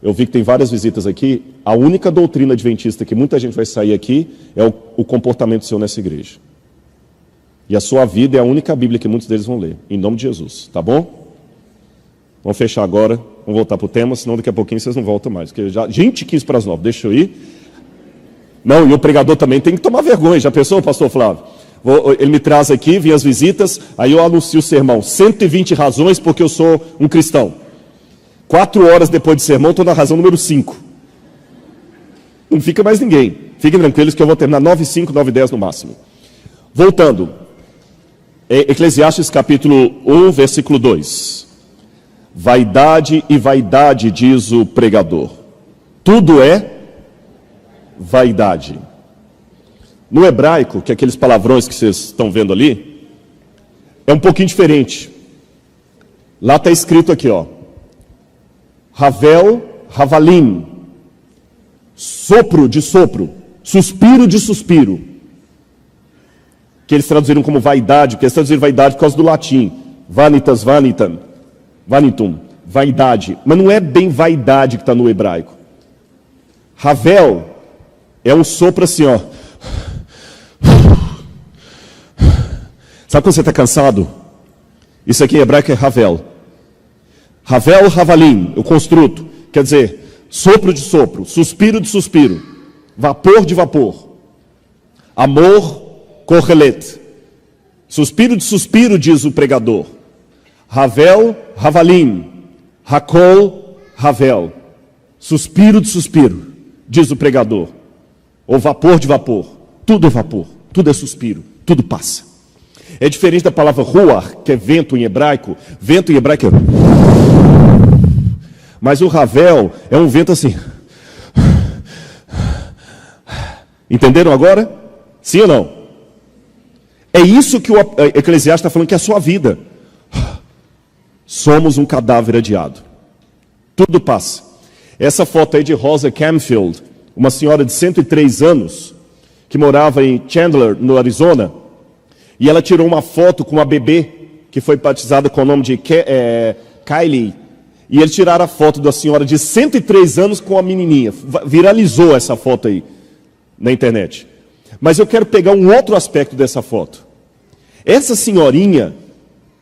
eu vi que tem várias visitas aqui, a única doutrina adventista que muita gente vai sair aqui é o comportamento seu nessa igreja. E a sua vida é a única Bíblia que muitos deles vão ler. Em nome de Jesus, tá bom? Vamos fechar agora, vamos voltar para o tema, senão daqui a pouquinho vocês não voltam mais. Porque já, gente, 15 para as 9, deixa eu ir. Não, e o pregador também tem que tomar vergonha. Já pensou, pastor Flávio? Ele me traz aqui, vem as visitas, aí eu anuncio o sermão. 120 razões porque eu sou um cristão. 4 horas depois do sermão, estou na razão número 5. Não fica mais ninguém. Fiquem tranquilos que eu vou terminar 9:05, 9:10 no máximo. Voltando. Eclesiastes capítulo 1, versículo 2. Vaidade e vaidade, diz o pregador. Tudo é vaidade. No hebraico, que é aqueles palavrões que vocês estão vendo ali, é um pouquinho diferente. Lá está escrito aqui, ó. Havel, Havalim. Sopro de sopro. Suspiro de suspiro. Que eles traduziram como vaidade, porque eles traduziram vaidade por causa do latim. Vanitas, vanitam. Vanitum. Vaidade. Mas não é bem vaidade que está no hebraico. Havel é um sopro assim, ó. Sabe quando você está cansado? Isso aqui em hebraico é Havel. Havel, Havalim, o construto. Quer dizer, sopro de sopro, suspiro de suspiro, vapor de vapor. Amor, correlet. Suspiro de suspiro, diz o pregador. Havel, Havalim. Hakol, Havel. Suspiro de suspiro, diz o pregador. Ou vapor de vapor. Tudo é vapor, tudo é suspiro, tudo passa. É diferente da palavra ruach, que é vento em hebraico. Vento em hebraico é... Mas o Havel é um vento assim. Entenderam agora? Sim ou não? É isso que o Eclesiastes está falando que é a sua vida. Somos um cadáver adiado. Tudo passa. Essa foto aí de Rosa Camfield, uma senhora de 103 anos, que morava em Chandler, no Arizona, e ela tirou uma foto com uma bebê que foi batizada com o nome de Kylie. E eles tiraram a foto da senhora de 103 anos com a menininha. Viralizou essa foto aí na internet. Mas eu quero pegar um outro aspecto dessa foto. Essa senhorinha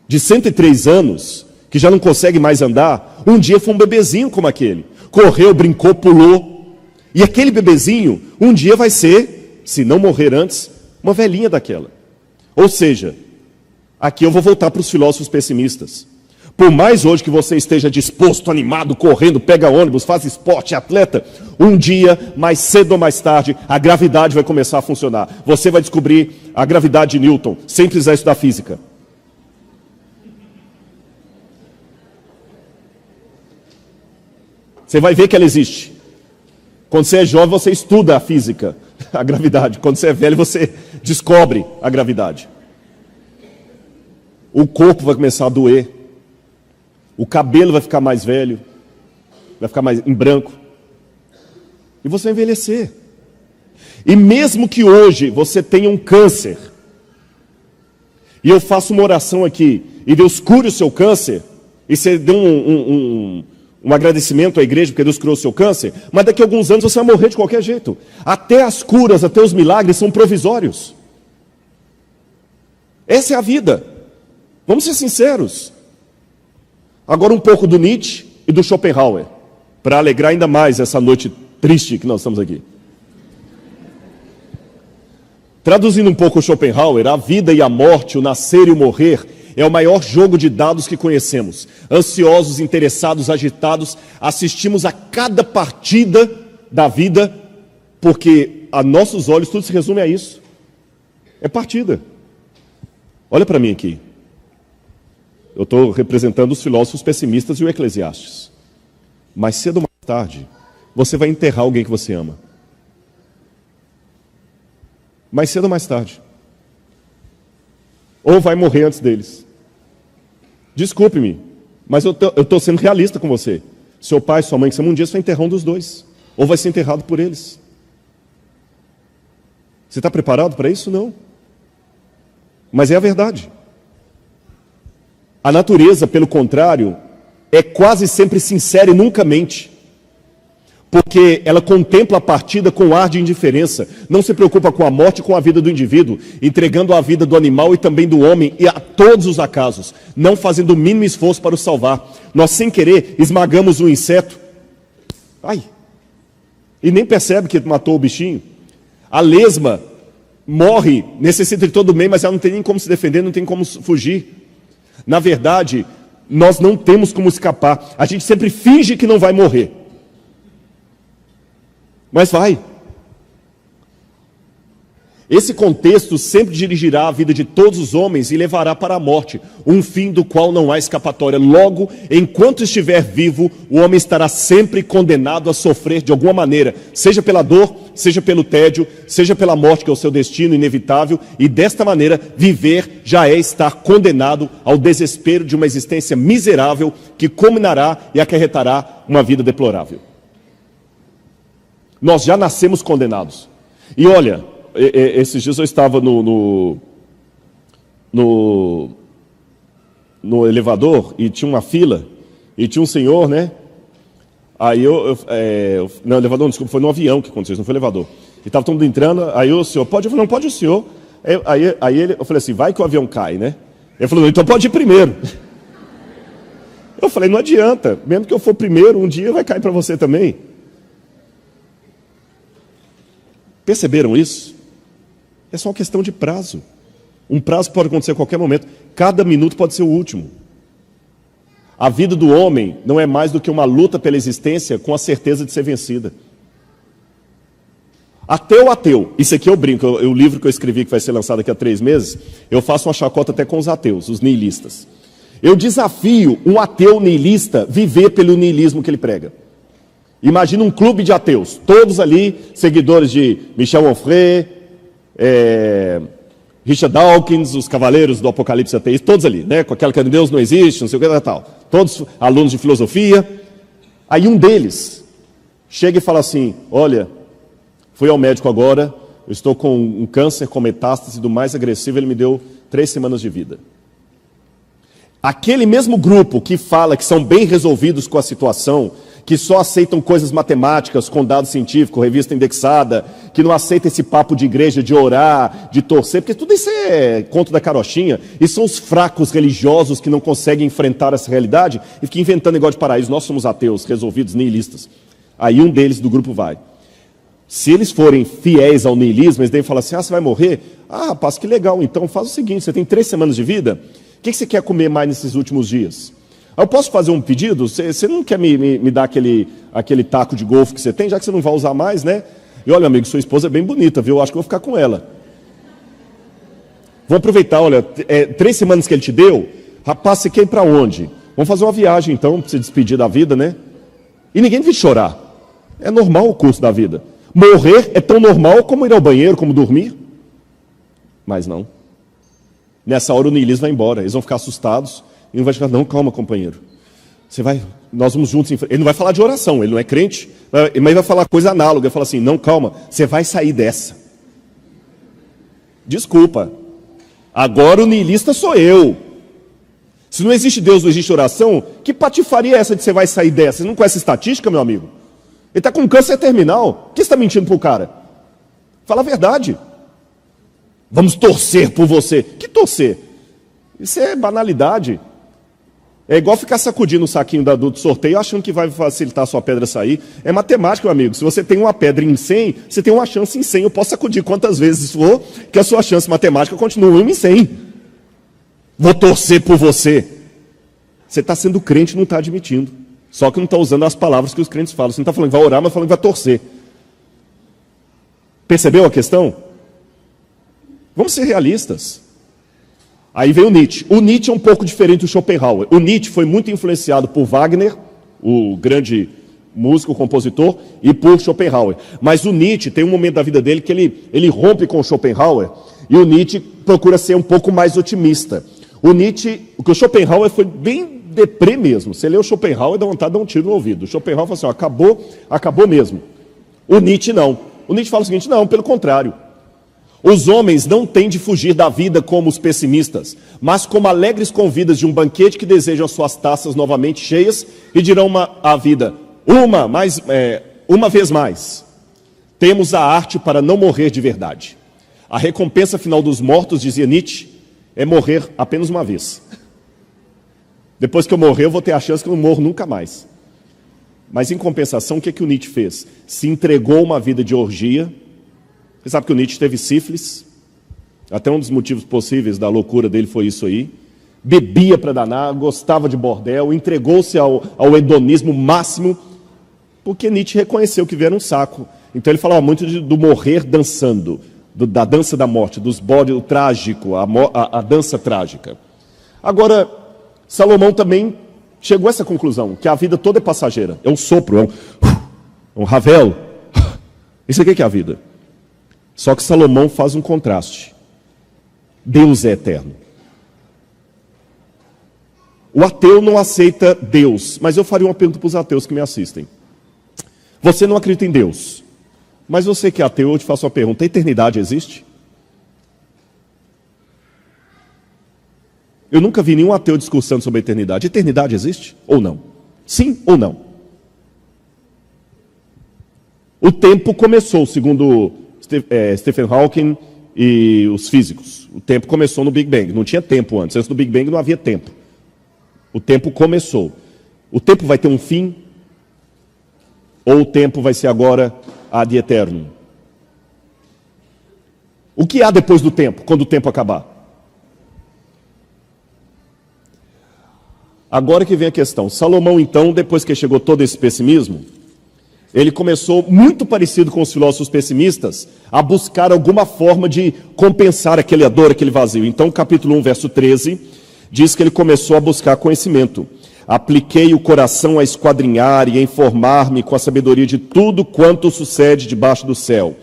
de 103 anos, que já não consegue mais andar, um dia foi um bebezinho como aquele. Correu, brincou, pulou. E aquele bebezinho, um dia vai ser, se não morrer antes, uma velhinha daquela. Ou seja, aqui eu vou voltar para os filósofos pessimistas. Por mais hoje que você esteja disposto, animado, correndo, pega ônibus, faz esporte, atleta, um dia, mais cedo ou mais tarde, a gravidade vai começar a funcionar. Você vai descobrir a gravidade de Newton, sem precisar estudar física. Você vai ver que ela existe. Quando você é jovem, você estuda a física, a gravidade. Quando você é velho, você descobre a gravidade. O corpo vai começar a doer. O cabelo vai ficar mais velho. Vai ficar mais em branco. E você vai envelhecer. E mesmo que hoje você tenha um câncer, e eu faço uma oração aqui, e Deus cure o seu câncer, e você dê um agradecimento à igreja porque Deus curou o seu câncer, mas daqui a alguns anos você vai morrer de qualquer jeito. Até as curas, até os milagres são provisórios. Essa é a vida. Vamos ser sinceros. Agora um pouco do Nietzsche e do Schopenhauer, para alegrar ainda mais essa noite triste que nós estamos aqui. Traduzindo um pouco o Schopenhauer, a vida e a morte, o nascer e o morrer, é o maior jogo de dados que conhecemos. Ansiosos, interessados, agitados, assistimos a cada partida da vida, porque a nossos olhos tudo se resume a isso. É partida. Olha para mim aqui. Eu estou representando os filósofos pessimistas e o Eclesiastes. Mais cedo ou mais tarde, você vai enterrar alguém que você ama. Mais cedo ou mais tarde. Ou vai morrer antes deles. Desculpe-me, mas eu estou sendo realista com você. Seu pai, sua mãe, que você um dia, você vai enterrar um dos dois. Ou vai ser enterrado por eles. Você está preparado para isso? Não. Mas é a verdade. A natureza, pelo contrário, é quase sempre sincera e nunca mente. Porque ela contempla a partida com ar de indiferença. Não se preocupa com a morte e com a vida do indivíduo, entregando a vida do animal e também do homem, e a todos os acasos, não fazendo o mínimo esforço para o salvar. Nós, sem querer, esmagamos um inseto. Ai! E nem percebe que matou o bichinho. A lesma morre, necessita de todo o meio, mas ela não tem nem como se defender, não tem como fugir. Na verdade, nós não temos como escapar. A gente sempre finge que não vai morrer. Mas vai. Esse contexto sempre dirigirá a vida de todos os homens e levará para a morte, um fim do qual não há escapatória. Logo, enquanto estiver vivo, o homem estará sempre condenado a sofrer de alguma maneira, seja pela dor, seja pelo tédio, seja pela morte, que é o seu destino inevitável, e desta maneira, viver já é estar condenado ao desespero de uma existência miserável que culminará e acarretará uma vida deplorável. Nós já nascemos condenados. E olha, esses dias eu estava no elevador e tinha uma fila, e tinha um senhor, né? Aí não, elevador, desculpa, foi no avião que aconteceu isso, não foi elevador. E estava todo mundo entrando, aí o senhor, pode? Eu falei, não, pode o senhor. Eu falei assim, vai que o avião cai, né? Ele falou, então pode ir primeiro. Eu falei, não adianta, mesmo que eu for primeiro, um dia vai cair para você também. Perceberam isso? É só uma questão de prazo. Um prazo pode acontecer a qualquer momento. Cada minuto pode ser o último. A vida do homem não é mais do que uma luta pela existência com a certeza de ser vencida. Ateu, ateu. Isso aqui eu brinco. O livro que eu escrevi, que vai ser lançado daqui a 3 meses, eu faço uma chacota até com os ateus, os niilistas. Eu desafio um ateu niilista viver pelo niilismo que ele prega. Imagina um clube de ateus, todos ali, seguidores de Michel Onfray, Richard Dawkins, os cavaleiros do Apocalipse ateísta, todos ali, né? Com aquela que Deus não existe, não sei o que, tal. Todos alunos de filosofia. Aí um deles chega e fala assim, olha, fui ao médico agora, eu estou com um câncer com metástase do mais agressivo, ele me deu 3 semanas de vida. Aquele mesmo grupo que fala que são bem resolvidos com a situação, que só aceitam coisas matemáticas com dado científico, revista indexada, que não aceita esse papo de igreja, de orar, de torcer, porque tudo isso é conto da carochinha, e são os fracos religiosos que não conseguem enfrentar essa realidade e ficam inventando negócio de paraíso. Nós somos ateus, resolvidos, niilistas. Aí um deles do grupo vai. Se eles forem fiéis ao niilismo, eles devem falar assim, você vai morrer? Ah, rapaz, que legal, então faz o seguinte, você tem 3 semanas de vida, o que você quer comer mais nesses últimos dias? Eu posso fazer um pedido? Você não quer me dar aquele taco de golfe que você tem, já que você não vai usar mais, né? E olha, amigo, sua esposa é bem bonita, viu? Eu acho que eu vou ficar com ela. Vamos aproveitar, olha, 3 semanas que ele te deu, rapaz, você quer ir para onde? Vamos fazer uma viagem então, para se despedir da vida, né? E ninguém vai chorar. É normal o curso da vida. Morrer é tão normal como ir ao banheiro, como dormir. Mas não. Nessa hora o niilismo vai embora. Eles vão ficar assustados. E não vai chegar, não, calma, companheiro. Nós vamos juntos. Ele não vai falar de oração, ele não é crente. Mas vai falar coisa análoga. Ele fala assim, não, calma, você vai sair dessa. Desculpa. Agora o niilista sou eu. Se não existe Deus, não existe oração, que patifaria é essa de você vai sair dessa? Você não conhece estatística, meu amigo? Ele está com câncer terminal. Por que você está mentindo para o cara? Fala a verdade. Vamos torcer por você. Que torcer? Isso é banalidade. É igual ficar sacudindo o saquinho do sorteio achando que vai facilitar a sua pedra sair. É matemática, meu amigo. Se você tem uma pedra em 100, você tem uma chance em 100. Eu posso sacudir quantas vezes for, que a sua chance matemática continua 1 em 100. Vou torcer por você. Você está sendo crente e não está admitindo. Só que não está usando as palavras que os crentes falam. Você não está falando que vai orar, mas falando que vai torcer. Percebeu a questão? Vamos ser realistas. Aí vem o Nietzsche. O Nietzsche é um pouco diferente do Schopenhauer. O Nietzsche foi muito influenciado por Wagner, o grande músico, compositor, e por Schopenhauer. Mas o Nietzsche tem um momento da vida dele que ele rompe com o Schopenhauer, e o Nietzsche procura ser um pouco mais otimista. Porque o Schopenhauer foi bem deprê mesmo. Você lê o Schopenhauer, dá vontade de dar um tiro no ouvido. O Schopenhauer fala assim, acabou mesmo. O Nietzsche não. O Nietzsche fala o seguinte, não, pelo contrário. Os homens não têm de fugir da vida como os pessimistas, mas como alegres convidas de um banquete que desejam suas taças novamente cheias e dirão à vida, uma vez mais, temos a arte para não morrer de verdade. A recompensa final dos mortos, dizia Nietzsche, é morrer apenas uma vez. Depois que eu morrer, eu vou ter a chance que eu não morro nunca mais. Mas em compensação, o que o Nietzsche fez? Se entregou uma vida de orgia. Você sabe que o Nietzsche teve sífilis, até um dos motivos possíveis da loucura dele foi isso aí. Bebia para danar, gostava de bordel, entregou-se ao hedonismo máximo, porque Nietzsche reconheceu que era um saco. Então ele falava muito do morrer dançando, da dança da morte, dos bodes, o trágico, a dança trágica. Agora, Salomão também chegou a essa conclusão, que a vida toda é passageira, é um sopro, é um Ravel. Isso aqui é a vida. Só que Salomão faz um contraste. Deus é eterno. O ateu não aceita Deus, mas eu faria uma pergunta para os ateus que me assistem. Você não acredita em Deus, mas você que é ateu, eu te faço uma pergunta, a eternidade existe? Eu nunca vi nenhum ateu discursando sobre a eternidade. A eternidade existe ou não? Sim ou não? O tempo começou, segundo Stephen Hawking e os físicos. O tempo começou no Big Bang. Não tinha tempo antes. Antes do Big Bang não havia tempo. O tempo começou. O tempo vai ter um fim? Ou o tempo vai ser agora ad eterno? O que há depois do tempo, quando o tempo acabar? Agora que vem a questão. Salomão, então, depois que chegou todo esse pessimismo, ele começou, muito parecido com os filósofos pessimistas, a buscar alguma forma de compensar aquela dor, aquele vazio. Então, capítulo 1, verso 13, diz que ele começou a buscar conhecimento. Apliquei o coração a esquadrinhar e a informar-me com a sabedoria de tudo quanto sucede debaixo do céu.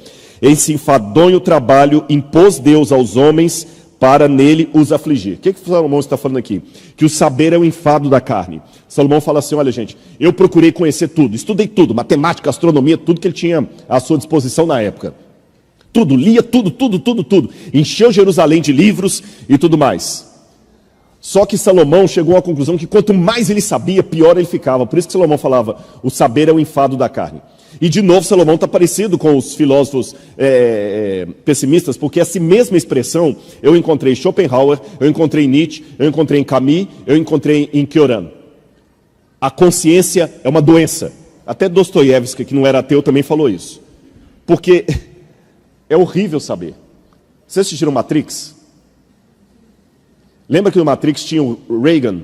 Esse enfadonho trabalho impôs Deus aos homens para nele os afligir. O que Salomão está falando aqui? Que o saber é o enfado da carne. Salomão fala assim, olha gente, eu procurei conhecer tudo, estudei tudo, matemática, astronomia, tudo que ele tinha à sua disposição na época. Tudo, lia tudo. Encheu Jerusalém de livros e tudo mais. Só que Salomão chegou à conclusão que quanto mais ele sabia, pior ele ficava. Por isso que Salomão falava, o saber é o enfado da carne. E de novo Salomão está parecido com os filósofos pessimistas, porque essa mesma expressão eu encontrei em Schopenhauer, eu encontrei em Nietzsche, eu encontrei em Camus, eu encontrei em Cioran. A consciência é uma doença. Até Dostoiévski, que não era ateu, também falou isso. Porque é horrível saber. Vocês assistiram Matrix? Lembra que no Matrix tinha o Reagan?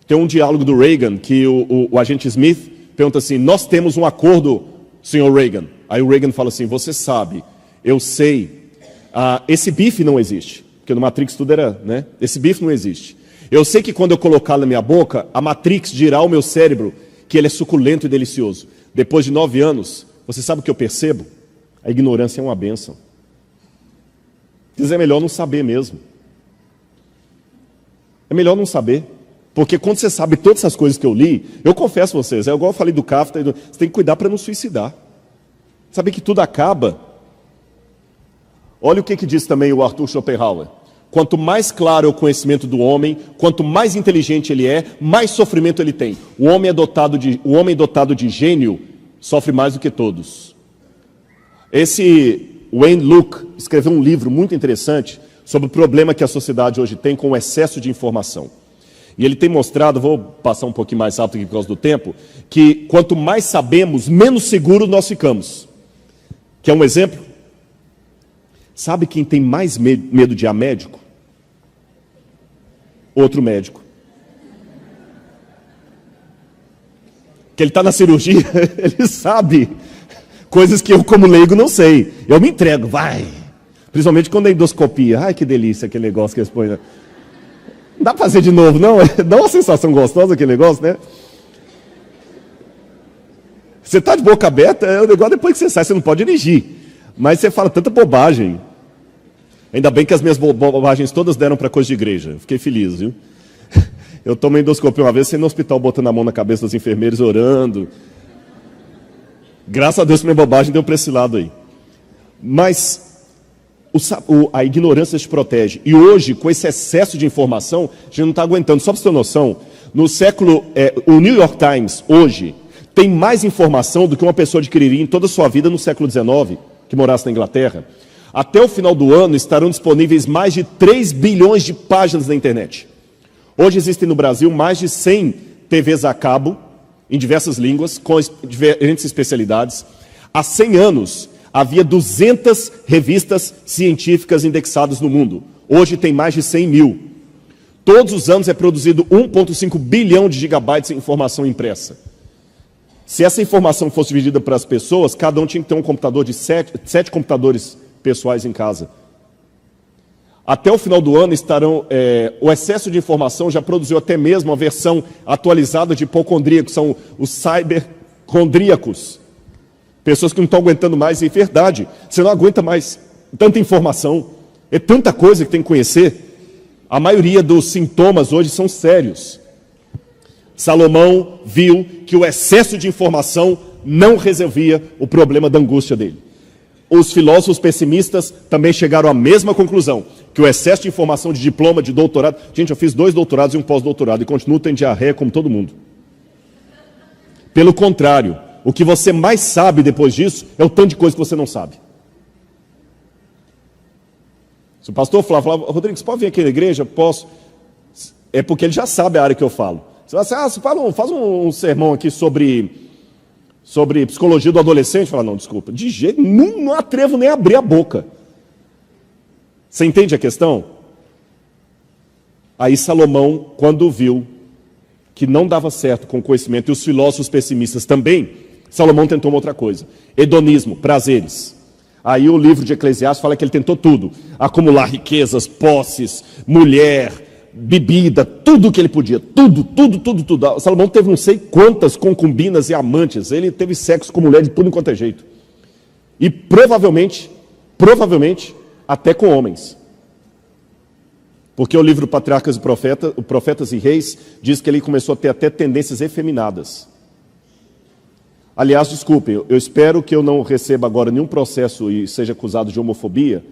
Tem um diálogo do Reagan que o agente Smith pergunta assim: nós temos um acordo, senhor Reagan. Aí o Reagan fala assim: você sabe, eu sei, esse bife não existe. Porque no Matrix tudo era, né? Esse bife não existe. Eu sei que quando eu colocá-lo na minha boca, a Matrix dirá ao meu cérebro que ele é suculento e delicioso. Depois de 9 anos, você sabe o que eu percebo? A ignorância é uma bênção. Diz, é melhor não saber mesmo. É melhor não saber. Porque quando você sabe todas essas coisas que eu li, eu confesso a vocês, é igual eu falei do Kafka, você tem que cuidar para não suicidar. Saber que tudo acaba. Olha o que diz também o Arthur Schopenhauer. Quanto mais claro é o conhecimento do homem, quanto mais inteligente ele é, mais sofrimento ele tem. O homem dotado de gênio sofre mais do que todos. Esse Wayne Luke escreveu um livro muito interessante sobre o problema que a sociedade hoje tem com o excesso de informação. E ele tem mostrado, vou passar um pouquinho mais rápido aqui por causa do tempo, que quanto mais sabemos, menos seguros nós ficamos. Quer um exemplo? Sabe quem tem mais medo de ir a médico? Outro médico. Que ele está na cirurgia, ele sabe coisas que eu, como leigo, não sei. Eu me entrego, vai. Principalmente quando é endoscopia. Ai, que delícia aquele negócio que eles põem. Não dá para fazer de novo, não? Dá uma sensação gostosa aquele negócio, né? Você está de boca aberta, é o negócio depois que você sai, você não pode dirigir. Mas você fala tanta bobagem. Ainda bem que as minhas bobagens todas deram para coisa de igreja. Eu fiquei feliz, viu? Eu tomei endoscopia uma vez, sendo no hospital, botando a mão na cabeça dos enfermeiros, orando. Graças a Deus, minha bobagem deu para esse lado aí. Mas a ignorância te protege. E hoje, com esse excesso de informação, a gente não está aguentando. Só para você ter noção, no século... o New York Times, hoje, tem mais informação do que uma pessoa adquiriria em toda a sua vida no século XIX, que morasse na Inglaterra. Até o final do ano estarão disponíveis mais de 3 bilhões de páginas na internet. Hoje existem no Brasil mais de 100 TVs a cabo, em diversas línguas, com diferentes especialidades. Há 100 anos, havia 200 revistas científicas indexadas no mundo. Hoje tem mais de 100 mil. Todos os anos é produzido 1,5 bilhão de gigabytes de informação impressa. Se essa informação fosse dividida para as pessoas, cada um tinha que ter um computador de 7 computadores pessoais em casa. Até o final do ano estarão... o excesso de informação já produziu até mesmo a versão atualizada de hipocondríacos, são os cybercondríacos. Pessoas que não estão aguentando mais, e é verdade, você não aguenta mais tanta informação, é tanta coisa que tem que conhecer. A maioria dos sintomas hoje são sérios. Salomão viu que o excesso de informação não resolvia o problema da angústia dele. Os filósofos pessimistas também chegaram à mesma conclusão, que o excesso de informação, de diploma, de doutorado... Gente, eu fiz 2 doutorados e um pós-doutorado e continuo tendo diarreia como todo mundo. Pelo contrário, o que você mais sabe depois disso é o tanto de coisa que você não sabe. Se o pastor falava, Rodrigo, você pode vir aqui na igreja? Posso. É porque ele já sabe a área que eu falo. Você fala assim, faz um sermão aqui sobre psicologia do adolescente. Fala, não, desculpa, de jeito nenhum, não atrevo nem a abrir a boca. Você entende a questão? Aí Salomão, quando viu que não dava certo com o conhecimento, e os filósofos pessimistas também, Salomão tentou uma outra coisa. Hedonismo, prazeres. Aí o livro de Eclesiastes fala que ele tentou tudo. Acumular riquezas, posses, mulher, bebida, tudo que ele podia. Tudo. Salomão teve não sei quantas concubinas e amantes. Ele teve sexo com mulher de tudo enquanto é jeito. E provavelmente, até com homens. Porque o livro Patriarcas e Profetas e Reis diz que ele começou a ter até tendências efeminadas. Aliás, desculpem, eu espero que eu não receba agora nenhum processo e seja acusado de homofobia,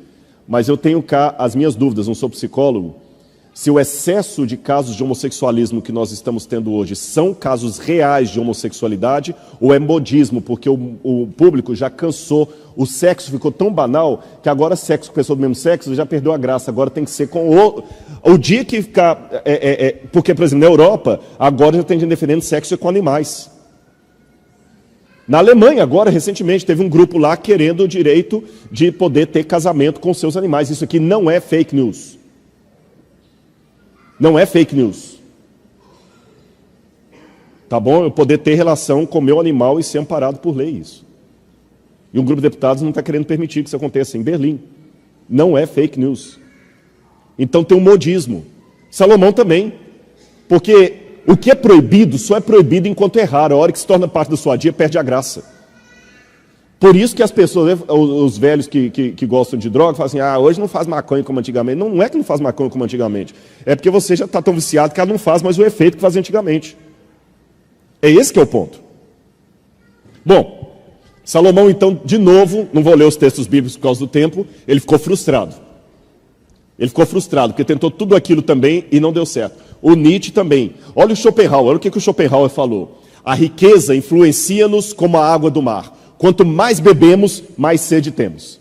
mas eu tenho cá as minhas dúvidas, não sou psicólogo, se o excesso de casos de homossexualismo que nós estamos tendo hoje são casos reais de homossexualidade ou é modismo, porque o público já cansou, o sexo ficou tão banal que agora sexo com pessoa do mesmo sexo já perdeu a graça, agora tem que ser com o dia que ficar... porque, por exemplo, na Europa, agora já tem gente defendendo sexo com animais. Na Alemanha, agora, recentemente, teve um grupo lá querendo o direito de poder ter casamento com seus animais. Isso aqui não é fake news. Não é fake news. Tá bom? Eu poder ter relação com o meu animal e ser amparado por lei, isso. E um grupo de deputados não está querendo permitir que isso aconteça em Berlim. Não é fake news. Então tem um modismo. Salomão também. Porque o que é proibido só é proibido enquanto é raro. A hora que se torna parte da sua dia, perde a graça. Por isso que as pessoas, os velhos que gostam de droga, falam assim, hoje não faz maconha como antigamente. Não é que não faz maconha como antigamente. É porque você já está tão viciado que ela não faz mais o efeito que fazia antigamente. É esse que é o ponto. Bom, Salomão então, de novo, não vou ler os textos bíblicos por causa do tempo, ele ficou frustrado. Ele ficou frustrado, porque tentou tudo aquilo também e não deu certo. O Nietzsche também. Olha o Schopenhauer, olha o que o Schopenhauer falou. A riqueza influencia-nos como a água do mar. Quanto mais bebemos, mais sede temos.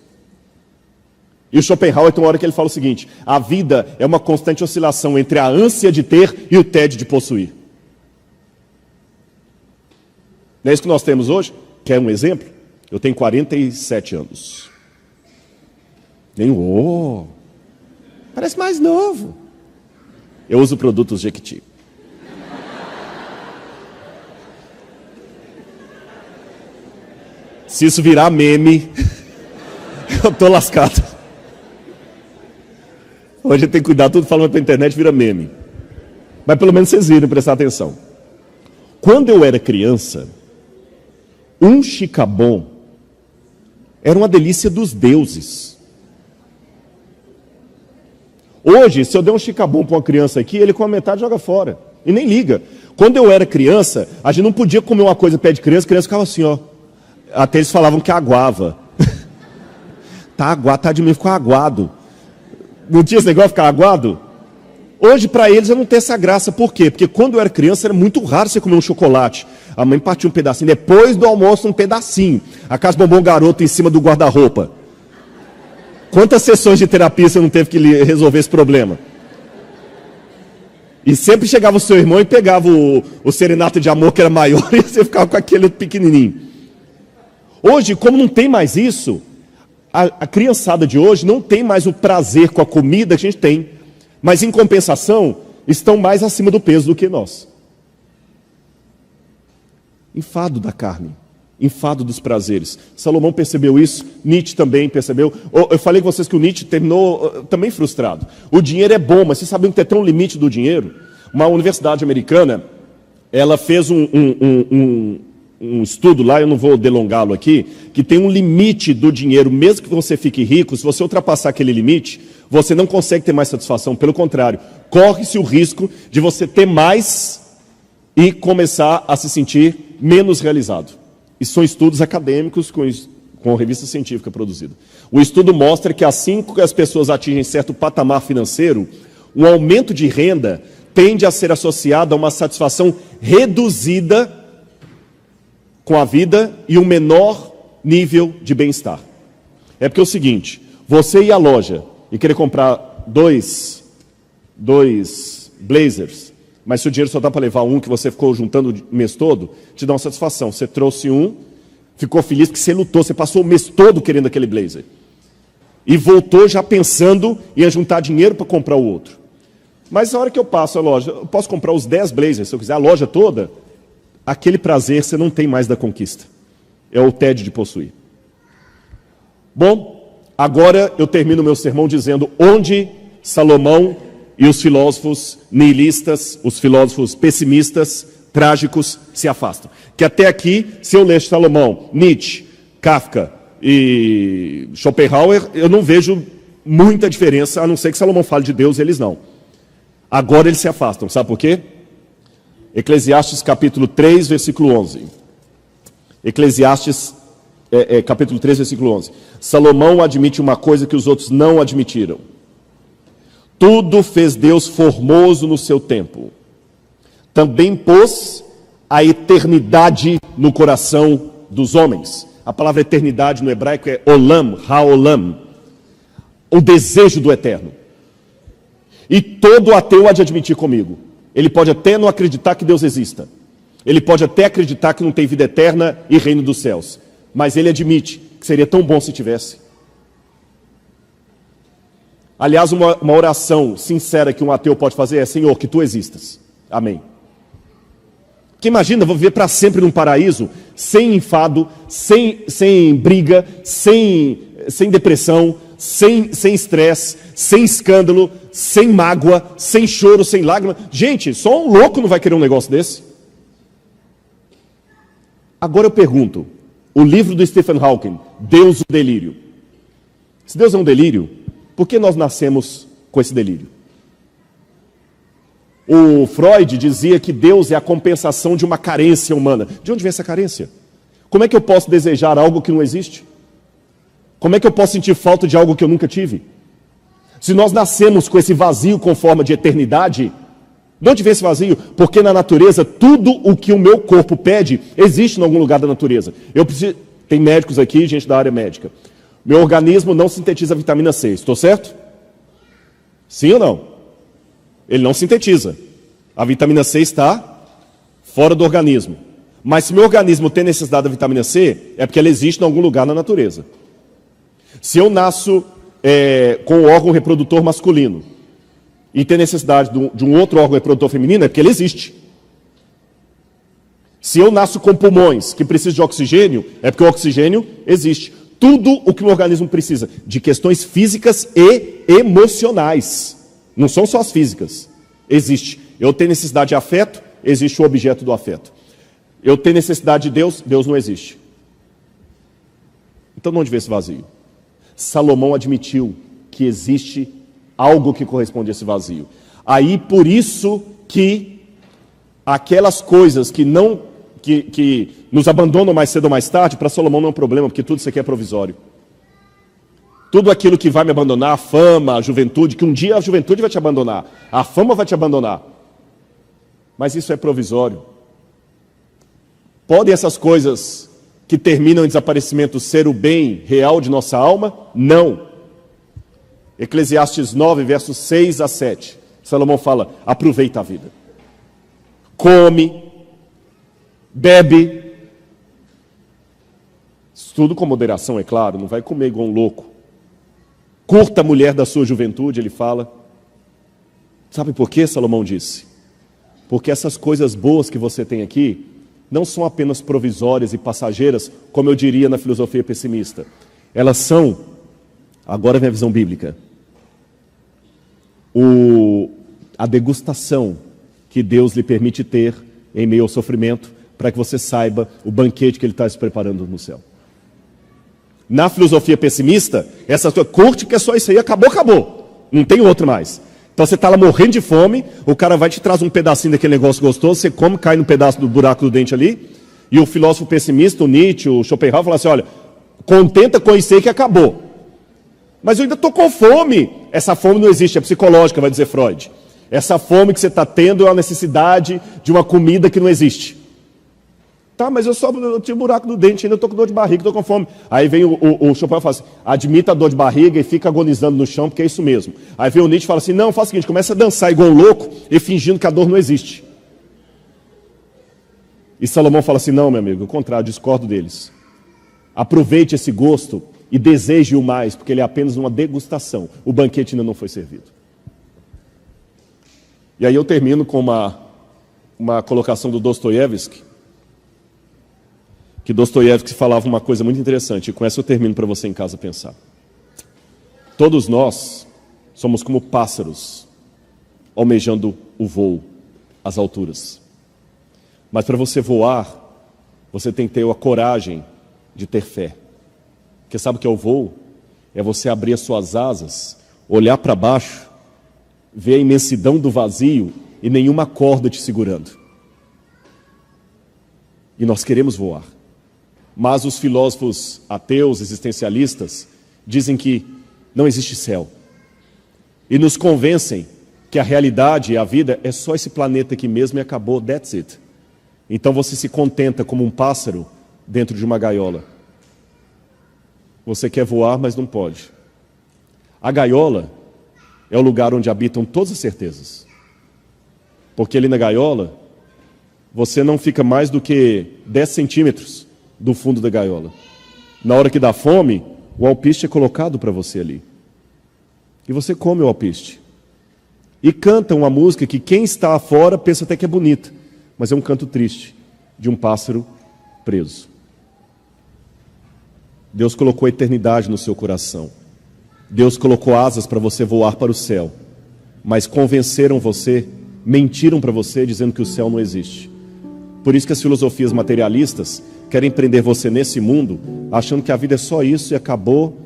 E o Schopenhauer tem uma hora que ele fala o seguinte, a vida é uma constante oscilação entre a ânsia de ter e o tédio de possuir. Não é isso que nós temos hoje? Quer um exemplo? Eu tenho 47 anos. Parece mais novo. Eu uso produtos Jequiti. Se isso virar meme, eu estou lascado. Hoje tem que cuidar, tudo falando para a internet vira meme. Mas pelo menos vocês viram, prestar atenção. Quando eu era criança, um chicabom era uma delícia dos deuses. Hoje, se eu der um chicabom para uma criança aqui, ele com a metade joga fora. E nem liga. Quando eu era criança, a gente não podia comer uma coisa perto de criança, a criança ficava assim, ó. Até eles falavam que aguava. Tá de mim, ficou aguado. Não tinha esse negócio de ficar aguado? Hoje, para eles, eu não tenho essa graça. Por quê? Porque quando eu era criança, era muito raro você comer um chocolate. A mãe partia um pedacinho. Depois do almoço, um pedacinho. A casa bombom garoto em cima do guarda-roupa. Quantas sessões de terapia você não teve que resolver esse problema? E sempre chegava o seu irmão e pegava o serenato de amor, que era maior, e você ficava com aquele pequenininho. Hoje, como não tem mais isso, a criançada de hoje não tem mais o prazer com a comida que a gente tem. Mas, em compensação, estão mais acima do peso do que nós. Enfado da carne. Enfado dos prazeres. Salomão percebeu isso, Nietzsche também percebeu. Eu falei com vocês que o Nietzsche terminou também frustrado. O dinheiro é bom, mas vocês sabem que tem um limite do dinheiro? Uma universidade americana, ela fez um estudo lá, eu não vou delongá-lo aqui, que tem um limite do dinheiro, mesmo que você fique rico, se você ultrapassar aquele limite, você não consegue ter mais satisfação, pelo contrário, corre-se o risco de você ter mais e começar a se sentir menos realizado. E são estudos acadêmicos com revista científica produzida. O estudo mostra que assim que as pessoas atingem certo patamar financeiro, um aumento de renda tende a ser associado a uma satisfação reduzida com a vida e um menor nível de bem-estar. É porque é o seguinte, você ir à loja e querer comprar dois blazers, mas se o dinheiro só dá para levar um que você ficou juntando o mês todo, te dá uma satisfação. Você trouxe um, ficou feliz porque você lutou, você passou o mês todo querendo aquele blazer. E voltou já pensando em juntar dinheiro para comprar o outro. Mas na hora que eu passo a loja, eu posso comprar os 10 blazers, se eu quiser, a loja toda, aquele prazer você não tem mais da conquista. É o tédio de possuir. Bom, agora eu termino meu sermão dizendo onde Salomão e os filósofos nihilistas, os filósofos pessimistas, trágicos, se afastam. Que até aqui, se eu ler Salomão, Nietzsche, Kafka e Schopenhauer, eu não vejo muita diferença, a não ser que Salomão fale de Deus, eles não. Agora eles se afastam, sabe por quê? Eclesiastes capítulo 3, versículo 11. Eclesiastes capítulo 3, versículo 11. Salomão admite uma coisa que os outros não admitiram. Tudo fez Deus formoso no seu tempo. Também pôs a eternidade no coração dos homens. A palavra eternidade no hebraico é olam, ha-olam. O desejo do eterno. E todo ateu há de admitir comigo. Ele pode até não acreditar que Deus exista. Ele pode até acreditar que não tem vida eterna e reino dos céus, mas ele admite que seria tão bom se tivesse. Aliás, uma oração sincera que um ateu pode fazer é: Senhor, que tu existas. Amém. Porque imagina, vou viver para sempre num paraíso, sem enfado, sem briga, sem depressão, sem estresse, sem escândalo, sem mágoa, sem choro, sem lágrima. Gente, só um louco não vai querer um negócio desse. Agora eu pergunto, o livro do Stephen Hawking, Deus o Delírio. Se Deus é um delírio, por que nós nascemos com esse delírio? O Freud dizia que Deus é a compensação de uma carência humana. De onde vem essa carência? Como é que eu posso desejar algo que não existe? Como é que eu posso sentir falta de algo que eu nunca tive? Se nós nascemos com esse vazio com forma de eternidade, de onde vem esse vazio? Porque na natureza, tudo o que o meu corpo pede, existe em algum lugar da natureza. Tem médicos aqui, gente da área médica. Meu organismo não sintetiza vitamina C, estou certo? Sim ou não? Ele não sintetiza. A vitamina C está fora do organismo. Mas se meu organismo tem necessidade da vitamina C, é porque ela existe em algum lugar na natureza. Se eu nasço com o órgão reprodutor masculino e tem necessidade de um outro órgão reprodutor feminino, é porque ele existe. Se eu nasço com pulmões que precisam de oxigênio, é porque o oxigênio existe. Tudo o que o organismo precisa, de questões físicas e emocionais. Não são só as físicas. Existe. Eu tenho necessidade de afeto, existe o objeto do afeto. Eu tenho necessidade de Deus, Deus não existe. Então, de onde vem esse vazio? Salomão admitiu que existe algo que corresponde a esse vazio. Aí, por isso que aquelas coisas que nos abandonam mais cedo ou mais tarde, para Salomão não é um problema, porque tudo isso aqui é provisório. Tudo aquilo que vai me abandonar, a fama, a juventude, que um dia a juventude vai te abandonar, a fama vai te abandonar. Mas isso é provisório. Podem essas coisas que terminam em desaparecimento ser o bem real de nossa alma? Não. Eclesiastes 9, versos 6 a 7. Salomão fala: aproveita a vida. Come, bebe. Tudo com moderação, é claro, não vai comer igual um louco. Curta a mulher da sua juventude, ele fala. Sabe por quê, Salomão disse? Porque essas coisas boas que você tem aqui não são apenas provisórias e passageiras, como eu diria na filosofia pessimista. Elas são, agora vem a visão bíblica, a degustação que Deus lhe permite ter em meio ao sofrimento, para que você saiba o banquete que Ele está se preparando no céu. Na filosofia pessimista, essa coisa, curte que é só isso aí, acabou. Não tem outro mais. Então você está lá morrendo de fome, o cara vai te trazer um pedacinho daquele negócio gostoso, você come, cai no pedaço do buraco do dente ali, e o filósofo pessimista, o Nietzsche, o Schopenhauer, fala assim: olha, contenta com isso aí que acabou. Mas eu ainda estou com fome. Essa fome não existe, é psicológica, vai dizer Freud. Essa fome que você está tendo é a necessidade de uma comida que não existe. Tá, mas eu tinha um buraco no dente, ainda estou com dor de barriga, estou com fome. Aí vem o Schopenhauer e fala assim: admita a dor de barriga e fica agonizando no chão, porque é isso mesmo. Aí vem o Nietzsche e fala assim: não, faz o seguinte, começa a dançar igual um louco e fingindo que a dor não existe. E Salomão fala assim: não, meu amigo, o contrário, discordo deles. Aproveite esse gosto e deseje-o mais, porque ele é apenas uma degustação. O banquete ainda não foi servido. E aí eu termino com uma colocação do Dostoiévski, que Dostoiévski falava uma coisa muito interessante, e com essa eu termino para você em casa pensar. Todos nós somos como pássaros almejando o voo, as alturas. Mas para você voar, você tem que ter a coragem de ter fé. Porque sabe o que é o voo? É você abrir as suas asas, olhar para baixo, ver a imensidão do vazio e nenhuma corda te segurando. E nós queremos voar. Mas os filósofos ateus, existencialistas, dizem que não existe céu. E nos convencem que a realidade e a vida é só esse planeta aqui mesmo e acabou, that's it. Então você se contenta como um pássaro dentro de uma gaiola. Você quer voar, mas não pode. A gaiola é o lugar onde habitam todas as certezas. Porque ali na gaiola, você não fica mais do que 10 centímetros do fundo da gaiola. Na hora que dá fome, o alpiste é colocado para você ali. E você come o alpiste. E canta uma música que quem está fora pensa até que é bonita, mas é um canto triste de um pássaro preso. Deus colocou a eternidade no seu coração. Deus colocou asas para você voar para o céu. Mas convenceram você, mentiram para você dizendo que o céu não existe. Por isso que as filosofias materialistas querem prender você nesse mundo, achando que a vida é só isso e acabou,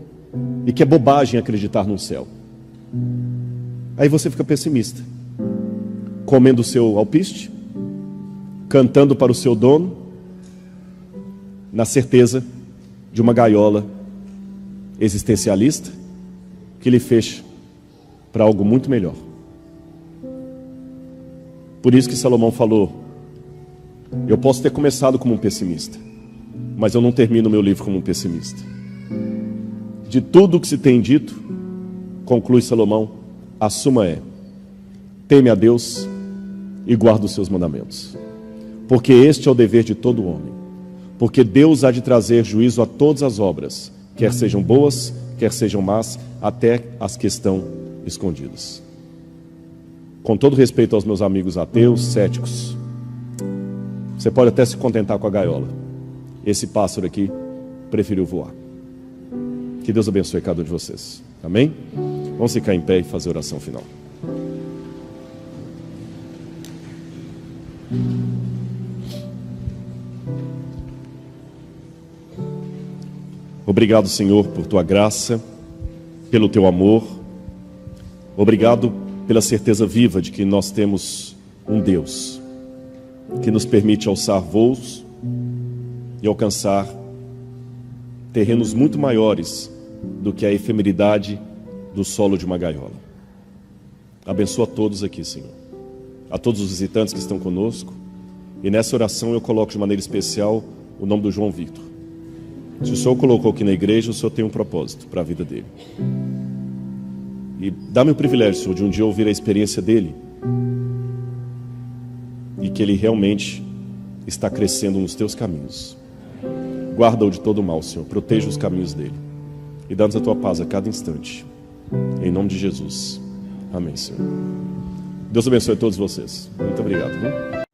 e que é bobagem acreditar no céu. Aí você fica pessimista, comendo o seu alpiste, cantando para o seu dono, na certeza de uma gaiola existencialista que lhe fecha para algo muito melhor. Por isso que Salomão falou: eu posso ter começado como um pessimista, mas eu não termino meu livro como um pessimista. De tudo o que se tem dito, conclui Salomão, a suma é: teme a Deus e guarda os seus mandamentos, porque este é o dever de todo homem, porque Deus há de trazer juízo a todas as obras, quer sejam boas, quer sejam más, até as que estão escondidas. Com todo respeito aos meus amigos ateus, céticos, você pode até se contentar com a gaiola. Esse pássaro aqui preferiu voar. Que Deus abençoe cada um de vocês. Amém? Vamos ficar em pé e fazer a oração final. Obrigado, Senhor, por Tua graça, pelo Teu amor. Obrigado pela certeza viva de que nós temos um Deus que nos permite alçar voos e alcançar terrenos muito maiores do que a efemeridade do solo de uma gaiola. Abençoa a todos aqui, Senhor, a todos os visitantes que estão conosco, e nessa oração eu coloco de maneira especial o nome do João Victor. Se o Senhor colocou aqui na igreja, o Senhor tem um propósito para a vida dele. E dá-me o privilégio, Senhor, de um dia ouvir a experiência dele e que ele realmente está crescendo nos teus caminhos. Guarda-o de todo mal, Senhor, proteja os caminhos dele e dá-nos a tua paz a cada instante, em nome de Jesus. Amém, Senhor. Deus abençoe a todos vocês. Muito obrigado, viu?